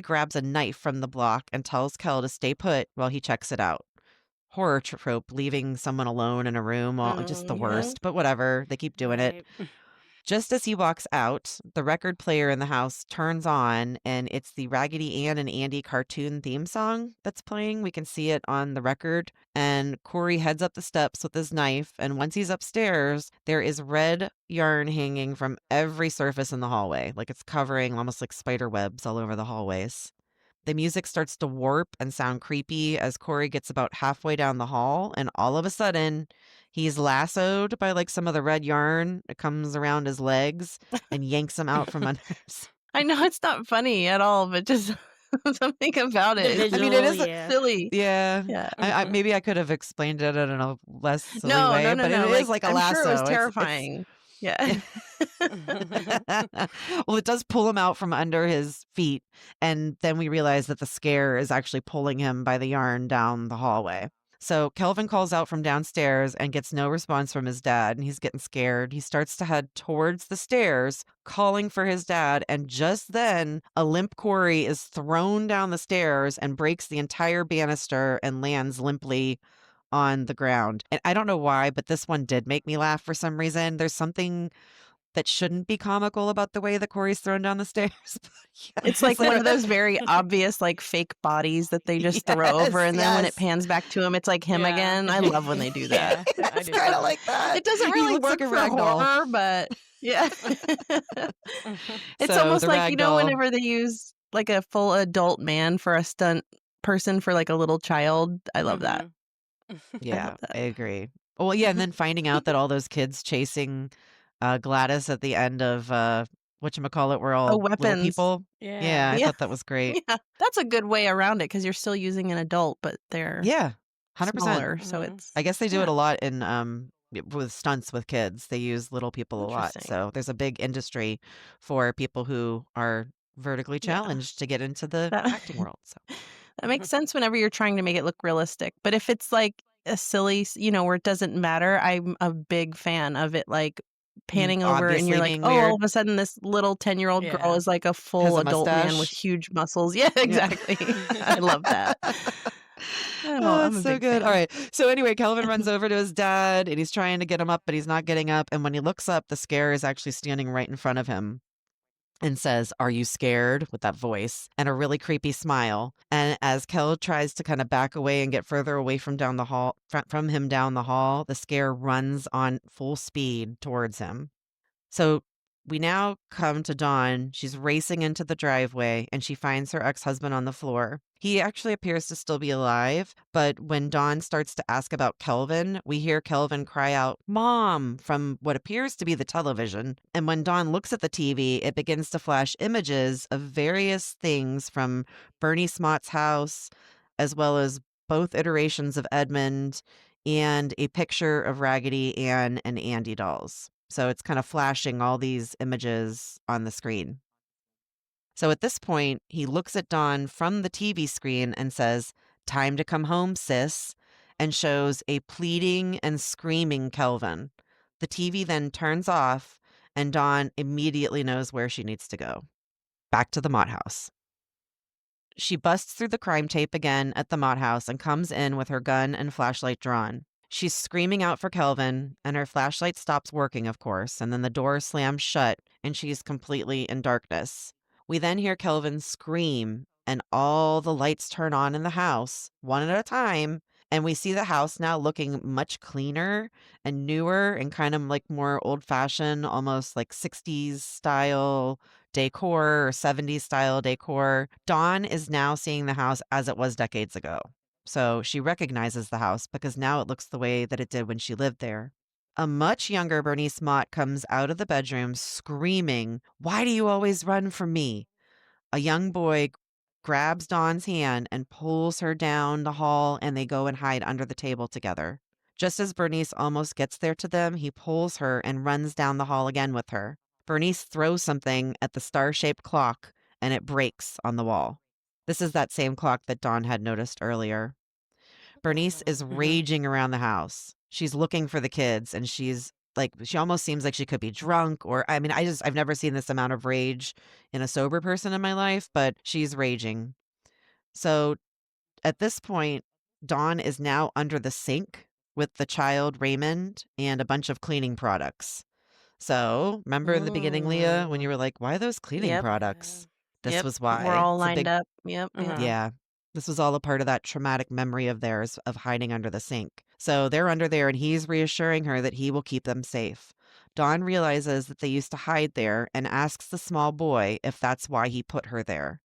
grabs a knife from the block and tells Kel to stay put while he checks it out. Horror trope, leaving someone alone in a room, just the Mhm. worst, but whatever, they keep doing it. Right. Just as he walks out, the record player in the house turns on, and it's the Raggedy Ann and Andy cartoon theme song that's playing. We can see it on the record. And Corey heads up the steps with his knife, and once he's upstairs, there is red yarn hanging from every surface in the hallway. Like it's covering almost like spider webs all over the hallways. The music starts to warp and sound creepy as Corey gets about halfway down the hall, and all of a sudden, he's lassoed by like some of the red yarn. It comes around his legs and yanks him out from under his. I know it's not funny at all, but just something about The it. It's I mean, it visual, is. yeah. silly. Yeah. Yeah. Maybe I could have explained it in a less silly No, way, no, no, but no. it is like a I'm lasso. sure it was It's terrifying. Yeah. well, it does pull him out from under his feet, and then we realize that the scare is actually pulling him by the yarn down the hallway. So Kelvin calls out from downstairs and gets no response from his dad, and he's getting scared. He starts to head towards the stairs, calling for his dad, and just then a limp Corey is thrown down the stairs and breaks the entire banister and lands limply on the ground. And I don't know why, but this one did make me laugh for some reason. There's something that shouldn't be comical about the way that Corey's thrown down the stairs. Yeah, It's like like one of those very obvious, like, fake bodies that they just throw over, yes, and then when it yes. pans back to him, it's like him Yeah. again. I love when they do that. Yeah, I It's do kind of too. like that. It doesn't He really looks work like a for rag doll. horror, but yeah. It's So almost the like, rag doll. whenever they use, like, a full adult man for a stunt person for, like, a little child. I love that. I Yeah, love that. I agree. Well, yeah, and then finding out that all those kids chasing Gladys at the end of whatchamacallit, we're Oh, all little weapons. people. Yeah. Yeah, I Yeah. thought that was great. Yeah. That's a good way around it because you're still using an adult, but they're Yeah, 100%. smaller, so Mhm. it's I guess they do yeah, it a lot in with stunts with kids. They use little people a lot. interesting. So there's a big industry for people who are vertically Yeah. challenged to get into the That acting world. So that makes sense whenever you're trying to make it look realistic, but if it's, like, a silly where it doesn't matter, I'm a big fan of it, like, panning over and you're obviously like, being "Oh, all weird, of a sudden this little 10-year-old girl Yeah. is like a has full a adult man with mustache. huge muscles." Yeah, Yeah. exactly. I love that. Oh, I'm it's a so big good. All fan. right. So anyway, Kelvin runs over to his dad and he's trying to get him up, but he's not getting up. And when he looks up, the scare is actually standing right in front of him and says, "Are you scared?" with that voice and a really creepy smile. And as Kel tries to kind of back away and get further away from down the hall from him down the hall, the scare runs on full speed towards him. So we now come to Dawn. She's racing into the driveway and she finds her ex-husband on the floor. He actually appears to still be alive, but when Dawn starts to ask about Kelvin, we hear Kelvin cry out, "Mom," from what appears to be the television. And when Dawn looks at the TV, it begins to flash images of various things from Bernie Smott's house, as well as both iterations of Edmund and a picture of Raggedy Ann and Andy dolls. So it's kind of flashing all these images on the screen. So at this point, he looks at Dawn from the TV screen and says, "Time to come home, sis," and shows a pleading and screaming Kelvin. The TV then turns off, and Dawn immediately knows where she needs to go. Back to the Mott House. She busts through the crime tape again at the Mott House and comes in with her gun and flashlight drawn. She's screaming out for Kelvin, and her flashlight stops working, of course, and then the door slams shut, and she's completely in darkness. We then hear Kelvin scream, and all the lights turn on in the house, one at a time, and we see the house now looking much cleaner and newer and kind of like more old-fashioned, almost like 60s style decor or 70s style decor. Dawn is now seeing the house as it was decades ago. So she recognizes the house because now it looks the way that it did when she lived there. A much younger Bernice Mott comes out of the bedroom screaming, "Why do you always run from me?" A young boy grabs Dawn's hand and pulls her down the hall, and they go and hide under the table together. Just as Bernice almost gets there to them, he pulls her and runs down the hall again with her. Bernice throws something at the star-shaped clock, and it breaks on the wall. This is that same clock that Dawn had noticed earlier. Bernice is Mhm. raging around the house. She's looking for the kids, and she's like, she almost seems like she could be drunk, or I mean, I've never seen this amount of rage in a sober person in my life, but she's raging. So at this point, Dawn is now under the sink with the child Raymond and a bunch of cleaning products. So remember in the beginning, Leah, when you Mm. were like, "Why those cleaning Yep. products?" This Yep. was We're why. all It's a lined big up. Yep, yep. Mhm. yeah. This was all a part of that traumatic memory of theirs of hiding under the sink. So they're under there and he's reassuring her that he will keep them safe. Dawn realizes that they used to hide there and asks the small boy if that's why he put her there.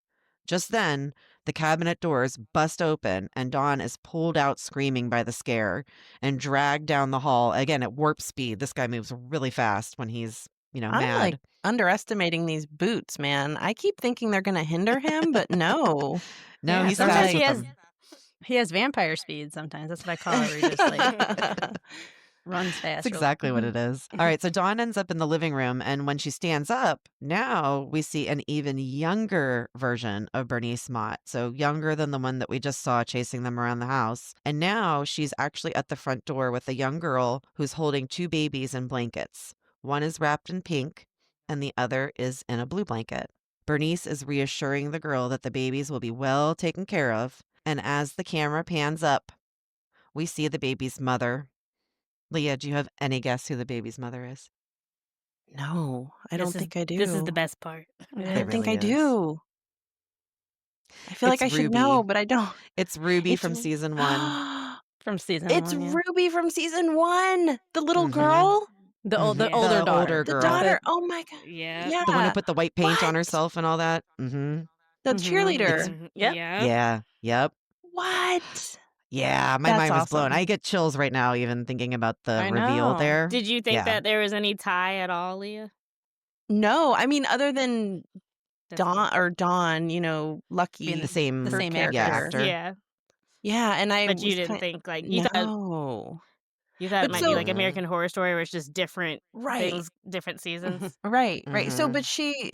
Just then, the cabinet doors bust open and Dawn is pulled out screaming by the scare and dragged down the hall, again at warp speed. This guy moves really fast when he's, I'm, like, mad. underestimating these boots, man. I keep thinking they're gonna hinder him, but no. No, Yeah, he's They're sometimes fast like he with has them. he has vampire speed sometimes. That's what I call it, where he just, like, runs That's fast real exactly what it is. All right, so Dawn ends up in the living room, and when she stands up, now we see an even younger version of Bernice Mott. So younger than the one that we just saw chasing them around the house. And now she's actually at the front door with a young girl who's holding two babies in blankets. One is wrapped in pink, and the other is in a blue blanket. Bernice is reassuring the girl that the babies will be well taken care of. And as the camera pans up, we see the baby's mother. Leah, do you have any guess who the baby's mother is? No, I don't think I This is the do. best part. I It don't is. think really I is. do. I feel like It's I should know, Ruby. but I don't. It's Ruby It's from season 1. From season it's 1, yeah. Ruby from season 1, the little Mhm. girl, The Yeah. older The older daughter. the girl. daughter. The Oh my god. Yeah. The one who Yeah. put the white paint on What? herself and all that. Mhm. The Mhm. cheerleader. It's Yep. Yep. yeah. Yep. What? Yeah, my That's mind was blown. awesome. I get chills right now even thinking about the I reveal know. there. Did you think Yeah. that there was any tie at all, Leah? No, I mean, other than That's good. Dawn, The Lucky, The her same same yeah, actors. character. actor. Yeah. Yeah, and I But you was didn't think no. you thought it But might be so like Mhm. American Horror Story where it's just different right, things, different seasons? right. So, but Mhm.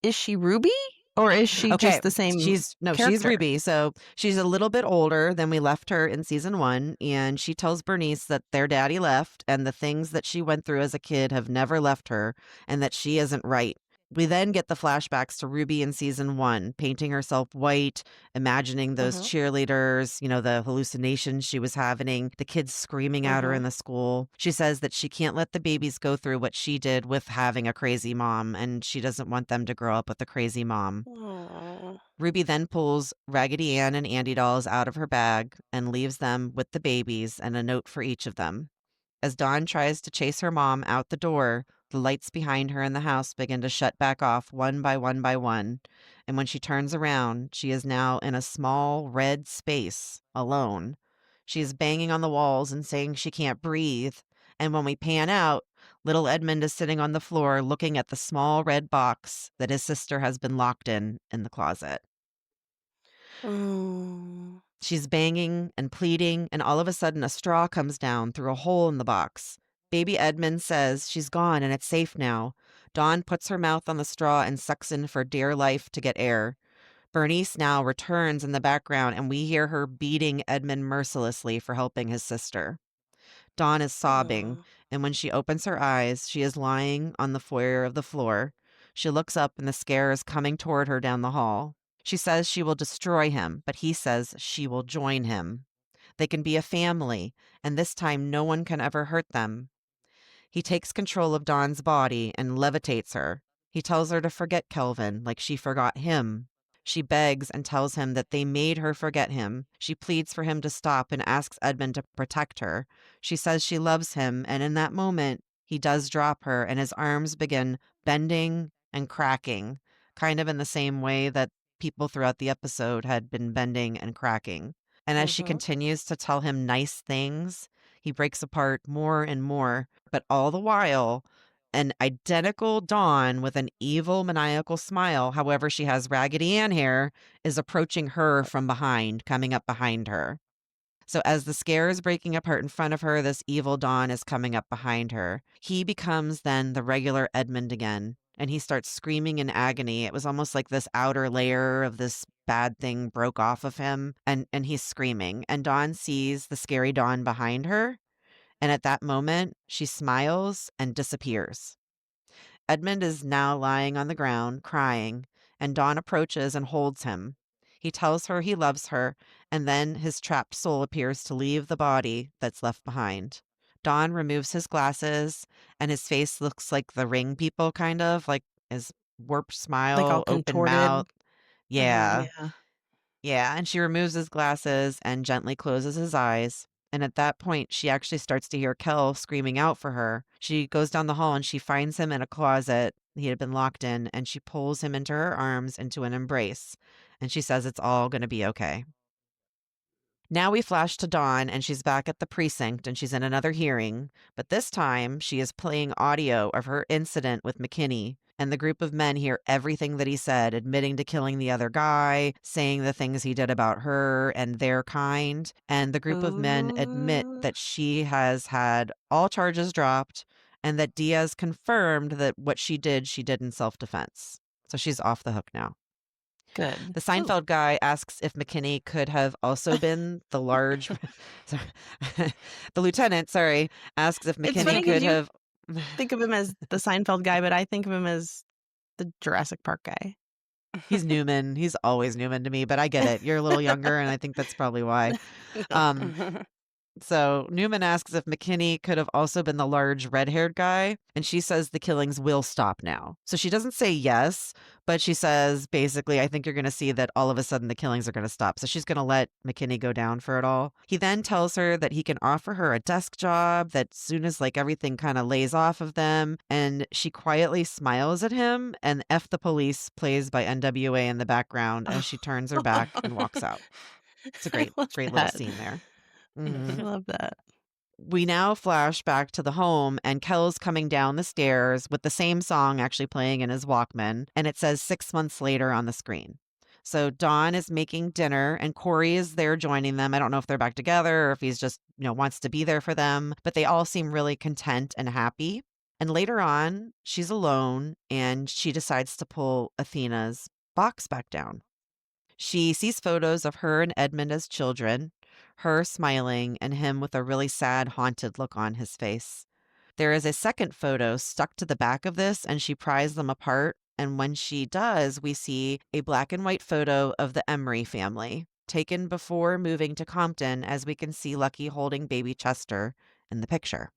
is she Ruby or is she Okay, just the same she's character? Ruby. So she's a little bit older than we left her in season 1, and she tells Bernice that their daddy left and the things that she went through as a kid have never left her and that she isn't right. We then get the flashbacks to Ruby in season 1, painting herself white, imagining those Mhm. cheerleaders, the hallucinations she was having, the kids screaming at her in Mhm. the school. She says that she can't let the babies go through what she did with having a crazy mom, and she doesn't want them to grow up with a crazy mom. Aw. Ruby then pulls Raggedy Ann and Andy dolls out of her bag and leaves them with the babies and a note for each of them. As Dawn tries to chase her mom out the door, the lights behind her in the house begin to shut back off one by one by one. And when she turns around, she is now in a small red space, alone. She is banging on the walls and saying she can't breathe. And when we pan out, little Edmund is sitting on the floor looking at the small red box that his sister has been locked in the closet. Oh. She's banging and pleading, and all of a sudden, a straw comes down through a hole in the box. Baby Edmund says she's gone and it's safe now. Dawn puts her mouth on the straw and sucks in for dear life to get air. Bernice now returns in the background, and we hear her beating Edmund mercilessly for helping his sister. Dawn is sobbing, Aw. and when she opens her eyes, she is lying on the foyer of the floor. She looks up, and the scare is coming toward her down the hall. She says she will destroy him, but he says she will join him. They can be a family, and this time no one can ever hurt them. He takes control of Dawn's body and levitates her. He tells her to forget Kelvin like she forgot him. She begs and tells him that they made her forget him. She pleads for him to stop and asks Edmund to protect her. She says she loves him, and in that moment, he does drop her, and his arms begin bending and cracking, kind of in the same way that people throughout the episode had been bending and cracking. And as she Mhm. continues to tell him nice things, he breaks apart more and more, but all the while, an identical Dawn with an evil, maniacal smile, however, she has Raggedy Ann hair, is approaching her from behind, coming up behind her. So as the scare is breaking apart in front of her, this evil Dawn is coming up behind her. He becomes then the regular Edmund again, and he starts screaming in agony. It was almost like this outer layer of this bad thing broke off of him, and he's screaming. And Dawn sees the scary Dawn behind her, and at that moment, she smiles and disappears. Edmund is now lying on the ground, crying, and Dawn approaches and holds him. He tells her he loves her, and then his trapped soul appears to leave the body that's left behind. Dawn removes his glasses, and his face looks like the ring people, kind of like his warped Like all smile, open contorted. mouth. Yeah. Yeah. Yeah, and she removes his glasses and gently closes his eyes. And at that point, she actually starts to hear Kel screaming out for her. She goes down the hall and she finds him in a closet he had been locked in, and she pulls him into her arms into an embrace. And she says it's all going to be okay. Now we flash to Dawn, and she's back at the precinct and she's in another hearing, but this time she is playing audio of her incident with McKinney. And the group of men hear everything that he said, admitting to killing the other guy, saying the things he did about her and their kind. And the group of men admit Ooh. that she has had all charges dropped and that Diaz confirmed that what she did in self defense. So she's off the hook now. Good. The Ooh. Seinfeld guy asks if McKinney could have also been the large. Sorry. The lieutenant, sorry, asks if It's McKinney funny because could you have. think of him as the Seinfeld guy, but I think of him as the Jurassic Park guy. He's Newman. He's always Newman to me, but I get it. You're a little younger, and I think that's probably why. No. Um, So Newman asks if McKinney could have also been the large red-haired guy, and she says the killings will stop now. So she doesn't say yes, but she says basically, I think you're going to see that all of a sudden the killings are going to stop. So she's going to let McKinney go down for it all. He then tells her that he can offer her a desk job that soon as like everything kind of lays off of them, and she quietly smiles at him, and F the Police plays by NWA in the background as she turns her back and walks out. It's a I great, love great little that. scene there. I Mhm. love that. We now flash back to the home, and Kel's coming down the stairs with the same song actually playing in his Walkman, and it says 6 months later on the screen. So Dawn is making dinner, and Corey is there joining them. I don't know if they're back together or if he's just, wants to be there for them, but they all seem really content and happy. And later on, she's alone, and she decides to pull Athena's box back down. She sees photos of her and Edmund as children, her smiling, and him with a really sad, haunted look on his face. There is a second photo stuck to the back of this, and she pries them apart. And when she does, we see a black and white photo of the Emery family, taken before moving to Compton, as we can see Lucky holding baby Chester in the picture.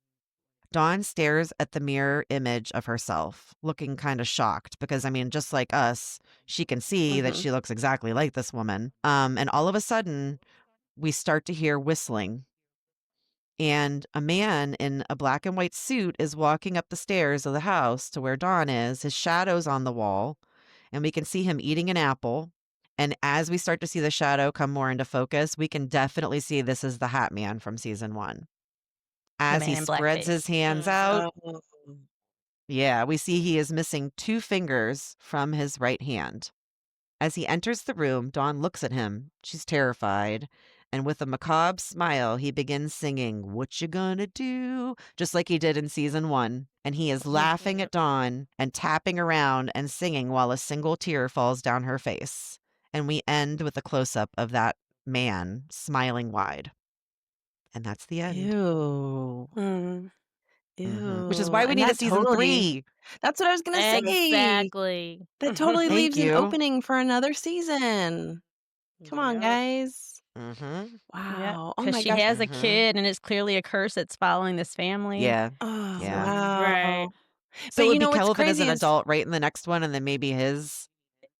Dawn stares at the mirror image of herself, looking kind of shocked because, I mean, just like us, she can see that Mhm. she looks exactly like this woman. And all of a sudden, we start to hear whistling. And a man in a black and white suit is walking up the stairs of the house to where Dawn is. His shadow's on the wall, and we can see him eating an apple. And as we start to see the shadow come more into focus, we can definitely see this is the Hat Man from season 1. The As he man in spreads his blackface. hands out, Oh. yeah, we see he is missing 2 fingers from his right hand. As he enters the room, Dawn looks at him. She's terrified. And with a macabre smile, he begins singing, "What you gonna do?" just like he did in season 1. And he is laughing at Dawn and tapping around and singing while a single tear falls down her face. And we end with a close-up of that man smiling wide. And that's the end. Ew. Mm. Which is Ew. why we And need a that season totally 3. That's what I was gonna say. Exactly. That totally Thank leaves an you. opening for another season. Come on, Yep. guys. Mm-hmm. Yeah, Wow. Oh because my she gosh. has a Mhm. kid, and it's clearly a curse that's following this family. Yeah. Oh, Yeah. Right. wow. So But it you would be know what's Kelvin as crazy an is adult right in the next one, and then maybe his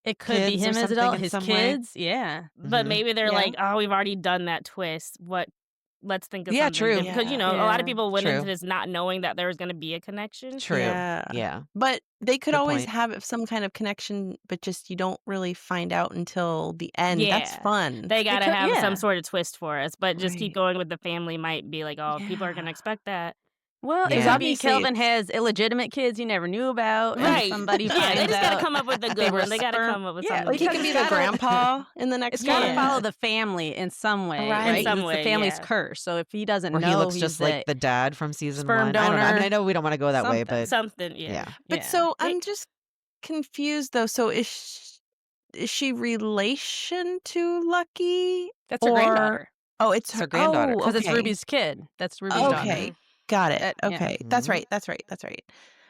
It could be kids or him as something adult, in his some way. kids. Yeah. But Mhm. maybe they're Yeah. like, "Oh, we've already done that twist. Let's think of Yeah, something true. different." Because, Yeah. a lot of Yeah. people went into True. this not knowing that there was gonna be a connection. True. Yeah. Yeah. But they could Good always point. have some kind of connection, but just you don't really find out until the end. That's Yeah. fun. They gotta could- have some yeah. sort of twist for us, but just keep Right. going with the family might be like, "Oh, people are gonna Yeah. expect that." Well, it Because Yeah. could be obviously Kelvin it's has illegitimate kids you never knew about, and Right. somebody Yeah, they finds just gotta out come up with a they good were one. They gotta sperm. come up with Yeah, something like he because could good. be it's the gotta grandpa in the next it's gotta one. follow the family in some way, Right. right? In some 'Cause it's the way, family's yeah. curse. So if he doesn't Or he know looks he's just like the dad from season sperm 1. I don't know. I mean, I donor, know we don't want to go that way, something. but Something, yeah. yeah. But Yeah. so They I'm just confused though. So is she relation to Lucky? That's her Or granddaughter oh, it's It's her. her granddaughter. Oh, because it's okay. Ruby's kid. That's Ruby's daughter. Okay. Got it. Yeah. Okay. That's Mhm. right. That's right. That's right.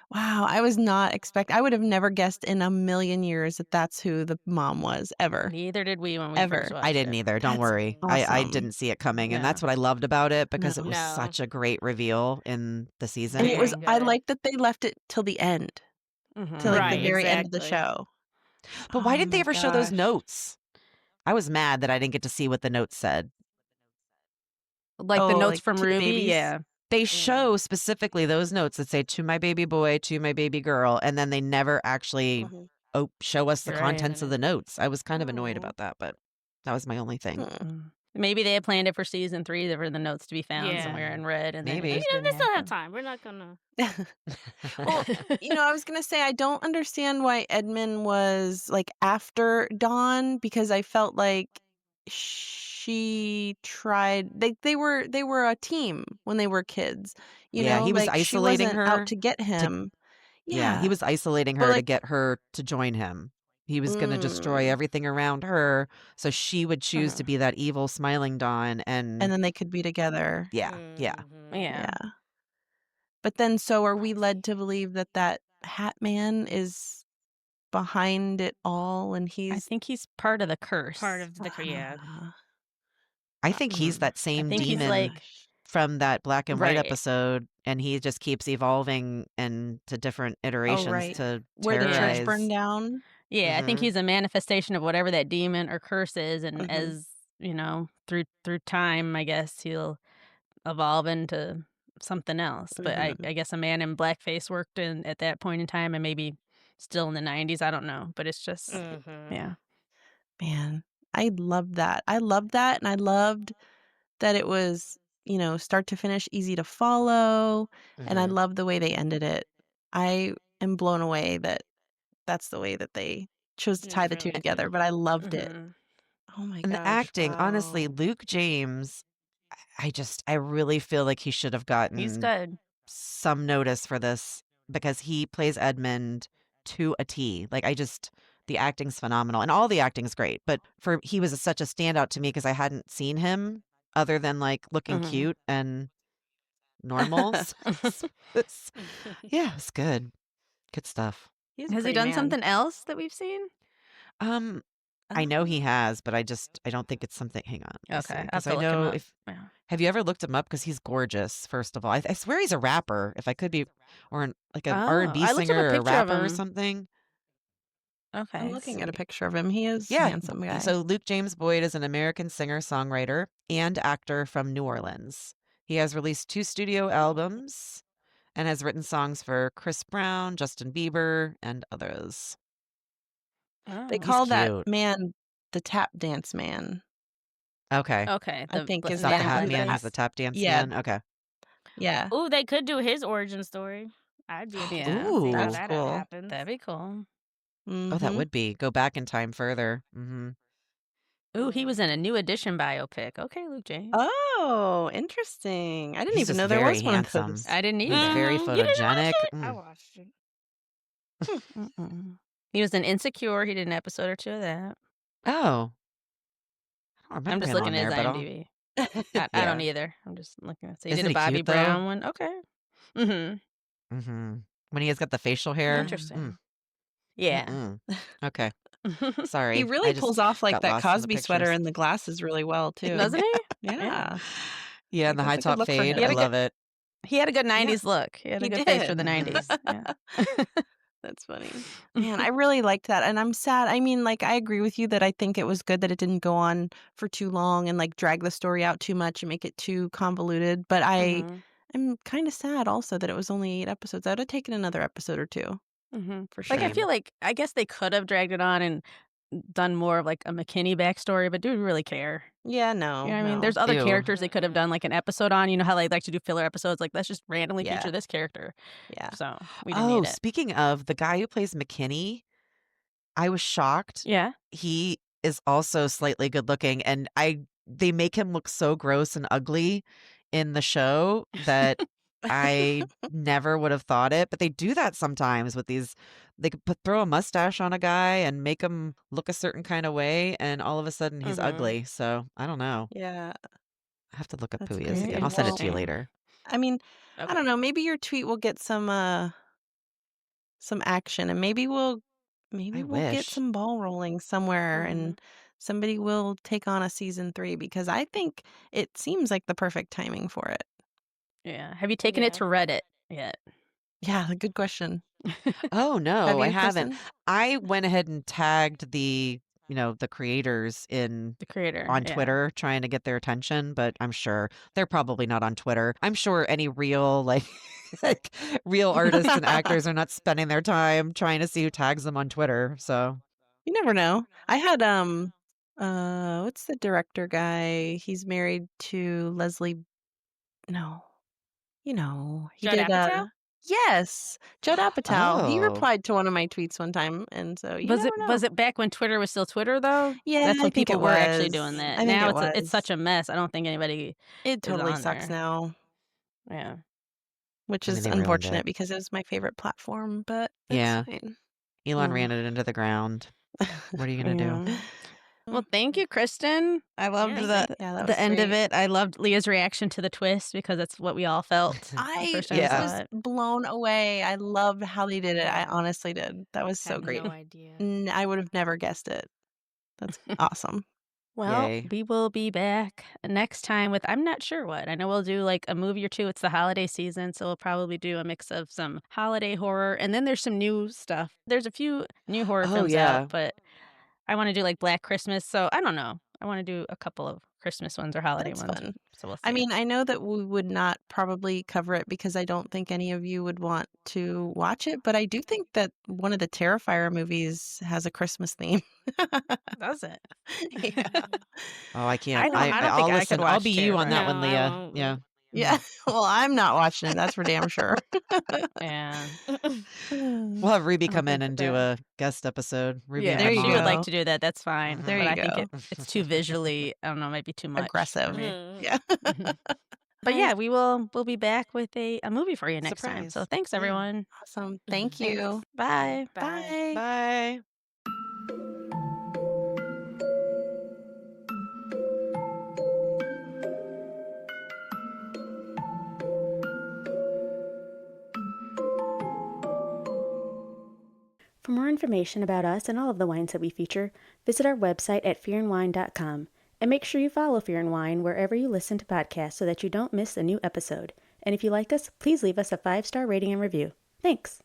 Wow, I was not I would have never guessed in a million years that that's who the mom was ever. Neither did we when we Ever. first watched I didn't it. either. Don't That's worry. I awesome. didn't see it coming, and No. that's what I loved about it because it No. was No. such a great reveal in the season. And it was Very I good. like that they left it till the end, Mhm. to like the Right, very end of the exactly. show. But why Oh didn't they my ever show those gosh. notes? I was mad that I didn't get to see what the notes said. Like the Oh, notes like from to the Ruby, babies? yeah. They Yeah. show specifically those notes that say "to my baby boy," "to my baby girl," and then they never actually Mhm. show us the You're right. contents of the notes. I was kind of annoyed Oh. about that, but that was my only thing. Mm. Maybe they had planned it for season 3. There were the notes to be found Yeah. somewhere in red, and then it Maybe. just they didn't still have happen. time. We're not gonna Well, I was gonna say I don't understand why Edmund was like after Dawn because I felt like she tried they were a team when they were kids. Yeah, he was Like she isolating wasn't out her to get to him. yeah, he Yeah. was isolating But her to like get her to join him. He was gonna destroy mm, everything around her, so she would choose to uh-huh. be that evil smiling Dawn, And and then they could be together. yeah, yeah. Mhm. Yeah. Yeah. But then so are we led to believe that that Hat Man is behind it all and I he's think he's part of the curse. Part of the yeah. I think he's that I same think he's demon. like from that black and white Right. episode, and he just keeps evolving into different iterations right. to Where the church terrorize. burned down. Yeah, I think Mhm. he's a manifestation of whatever that demon or curse is, and Mhm. as through time, I guess he'll evolve into something else. But I guess a man in blackface worked in at that point in time, and maybe still in the 90s. I don't know, but it's just yeah. Man, I loved that. I loved that, and I loved that it was, start to finish, easy to follow, and I Mhm. love the way they ended it. I am blown away that that's the way that they chose to tie It's the 2 really together, good. but I loved it. Mhm. Oh my And the gosh, acting, honestly, wow. Luke James, I really feel like he should have He's gotten good. some notice for this because he plays Edmund to a T. Like the acting's phenomenal and all the acting's great, but he was such a standout to me because I hadn't seen him other than like looking Mhm. cute and normal. So yeah, it's good. Good stuff. He's a Has he pretty done man. something else that we've seen? Um, I know he has, but I don't think it's something. Hang on, let me see. Okay, I have Because to I look him know up. if Yeah. have you ever looked him up? Because he's gorgeous. First of all, I swear he's a rapper. If I could be, or like an R and Oh, B I looked up a singer or a picture of rapper or him. something. I'm Okay. Let's looking at a see. picture of him. He is a Yeah. handsome guy. So Luke James Boyd is an American singer songwriter and actor from New Orleans. He has released 2 studio albums and has written songs for Chris Brown, Justin Bieber, and others. They Oh. He's call that cute. man the tap dance man, Okay. Okay, I think is the Not man the in Hat only Man. He's the blackface? tap dance Yeah, man. Okay. yeah. Ooh, they could do his origin story. I'd be interested Yeah, to see how That's Ooh. that cool. happens. that'd be cool. Oh, that Mhm. would be. Go back in time further. Mm-hmm. Ooh, he was in a Mhm. New Edition biopic. Okay, Luke James. Oh, interesting. I didn't He's even just know there very was one of handsome. those. I didn't He's either. very You didn't watch photogenic. it? I watched it. He was in Insecure. He did an episode or 2 of that. Oh, I don't I'm remember just him looking on at his there, but IMDb. I don't yeah. either. I'm just looking at so he did Isn't a he Bobby cute though? Brown one. Okay. Mhm. Mm-hmm. When he has got the facial hair. Interesting. Yeah. Mm-mm. Okay. Sorry. He I really pulls just off, like, got that lost in the Cosby sweater pictures. and the glasses really well, too. Doesn't he? Yeah. Yeah. Yeah, and Like, the high that's a good top look for fade. He I had a him. good love it. he had a good Yeah, 90s look. He had a he good face for did. the Mm-hmm. 90s. Yeah. That's funny. Man, I really liked that, and I'm sad. I mean, like, I agree with you that I think it was good that it didn't go on for too long and, like, drag the story out too much and make it too convoluted, but Mhm. I'm kinda sad also that it was only 8 episodes. I would have taken another episode or 2 Mhm. for Like, I sure. feel Same. like I guess they could have dragged it on and done more of, like, a McKinney backstory, but do we really care? Yeah, You no, know what I mean? no. There's other Ew. characters they could have done, like, an episode on. You know how they like to do filler episodes? Like, let's just randomly feature Yeah, this character. yeah. So, we didn't Oh, need it. speaking of the guy who plays McKinney, I was shocked. Yeah. He is also slightly good looking, and they make him look so gross and ugly in the show that I never would have thought it. But they do that sometimes with these. They could throw a mustache on a guy and make him look a certain kind of way, and all of a sudden he's Mhm. ugly. So I don't know. Yeah, I have to look up who that's he is Very again. I'll crazy. send it Well, to you interesting. later. I mean, I Okay. don't know, maybe your tweet will get some action, and maybe I we'll get wish. some ball rolling somewhere, Mhm. and somebody will take on a season 3 because I think it seems like the perfect timing for it. Yeah. Have you taken it Yeah. to Reddit yet? Yeah, good question. Oh, Have no, I you, haven't. Kristen? I went ahead and tagged the creators The creator, on yeah. Twitter trying to get their attention, but I'm sure they're probably not on Twitter. I'm sure any real like real artists and actors are not spending their time trying to see who tags them on Twitter. So, You never know. I had, what's the director guy? He's married to Leslie no, he Judd did, Apatow? yes, Judd Apatow. He oh, replied to one of my tweets one time, and so you Was never it know. back when Twitter was still Twitter, though? Yeah, That's I when think people it were actually was. doing that. I think Now it it's such was. a mess. I don't think anybody It is totally on sucks there. now, Yeah. which I mean, is they ruined it. unfortunate because it was my favorite platform, but it's Yeah, fine. Elon Mm. ran it into the ground. What are you gonna do? Yeah. Well, thank you, Kristen. I loved Yeah, thank Yeah, that was the end of great. it. I loved Leah's reaction to the twist because that's what we all felt the I first time we Yeah. was saw it. blown away. I loved how they did it. I yeah. honestly did. That was so Had great. no idea. I would have never guessed it. That's awesome. Well, Yay. we will be back next time with I'm not sure what. I know we'll do like a movie or two. It's the holiday season, so we'll probably do a mix of some holiday horror and then there's some new stuff. There's a few new horror Oh, films out, yeah. but I want to do like Black Christmas, so I don't know. I want to do a couple of Christmas ones or holiday That's ones. fun. So we'll see. I mean, I know that we would not probably cover it because I don't think any of you would want to watch it, but I do think that one of the Terrifier movies has a Christmas theme. Does it? Yeah. Oh, I can't. I don't think I'll I could listen. I'll watch be you on Terrifier. that No, one, I Leah. won't. Yeah. Yeah. Well, I'm not watching it. That's for damn sure. Yeah. We'll have Ruby I'll come in think and do about a guest episode. Ruby and Yeah, There her you if she would like go. to do that, that's fine. There But you I think go. it's too visually, I don't know, might be too much for Aggressive. me. Yeah. But Nice. yeah, we'll be back with a movie for you next time. So Surprise. thanks Yeah. everyone. Awesome. Thank Thanks. you. Bye. Bye. Bye. Bye. For more information about us and all of the wines that we feature, visit our website at fearandwine.com. And make sure you follow Fear and Wine wherever you listen to podcasts so that you don't miss a new episode. And if you like us, please leave us a 5-star rating and review. Thanks.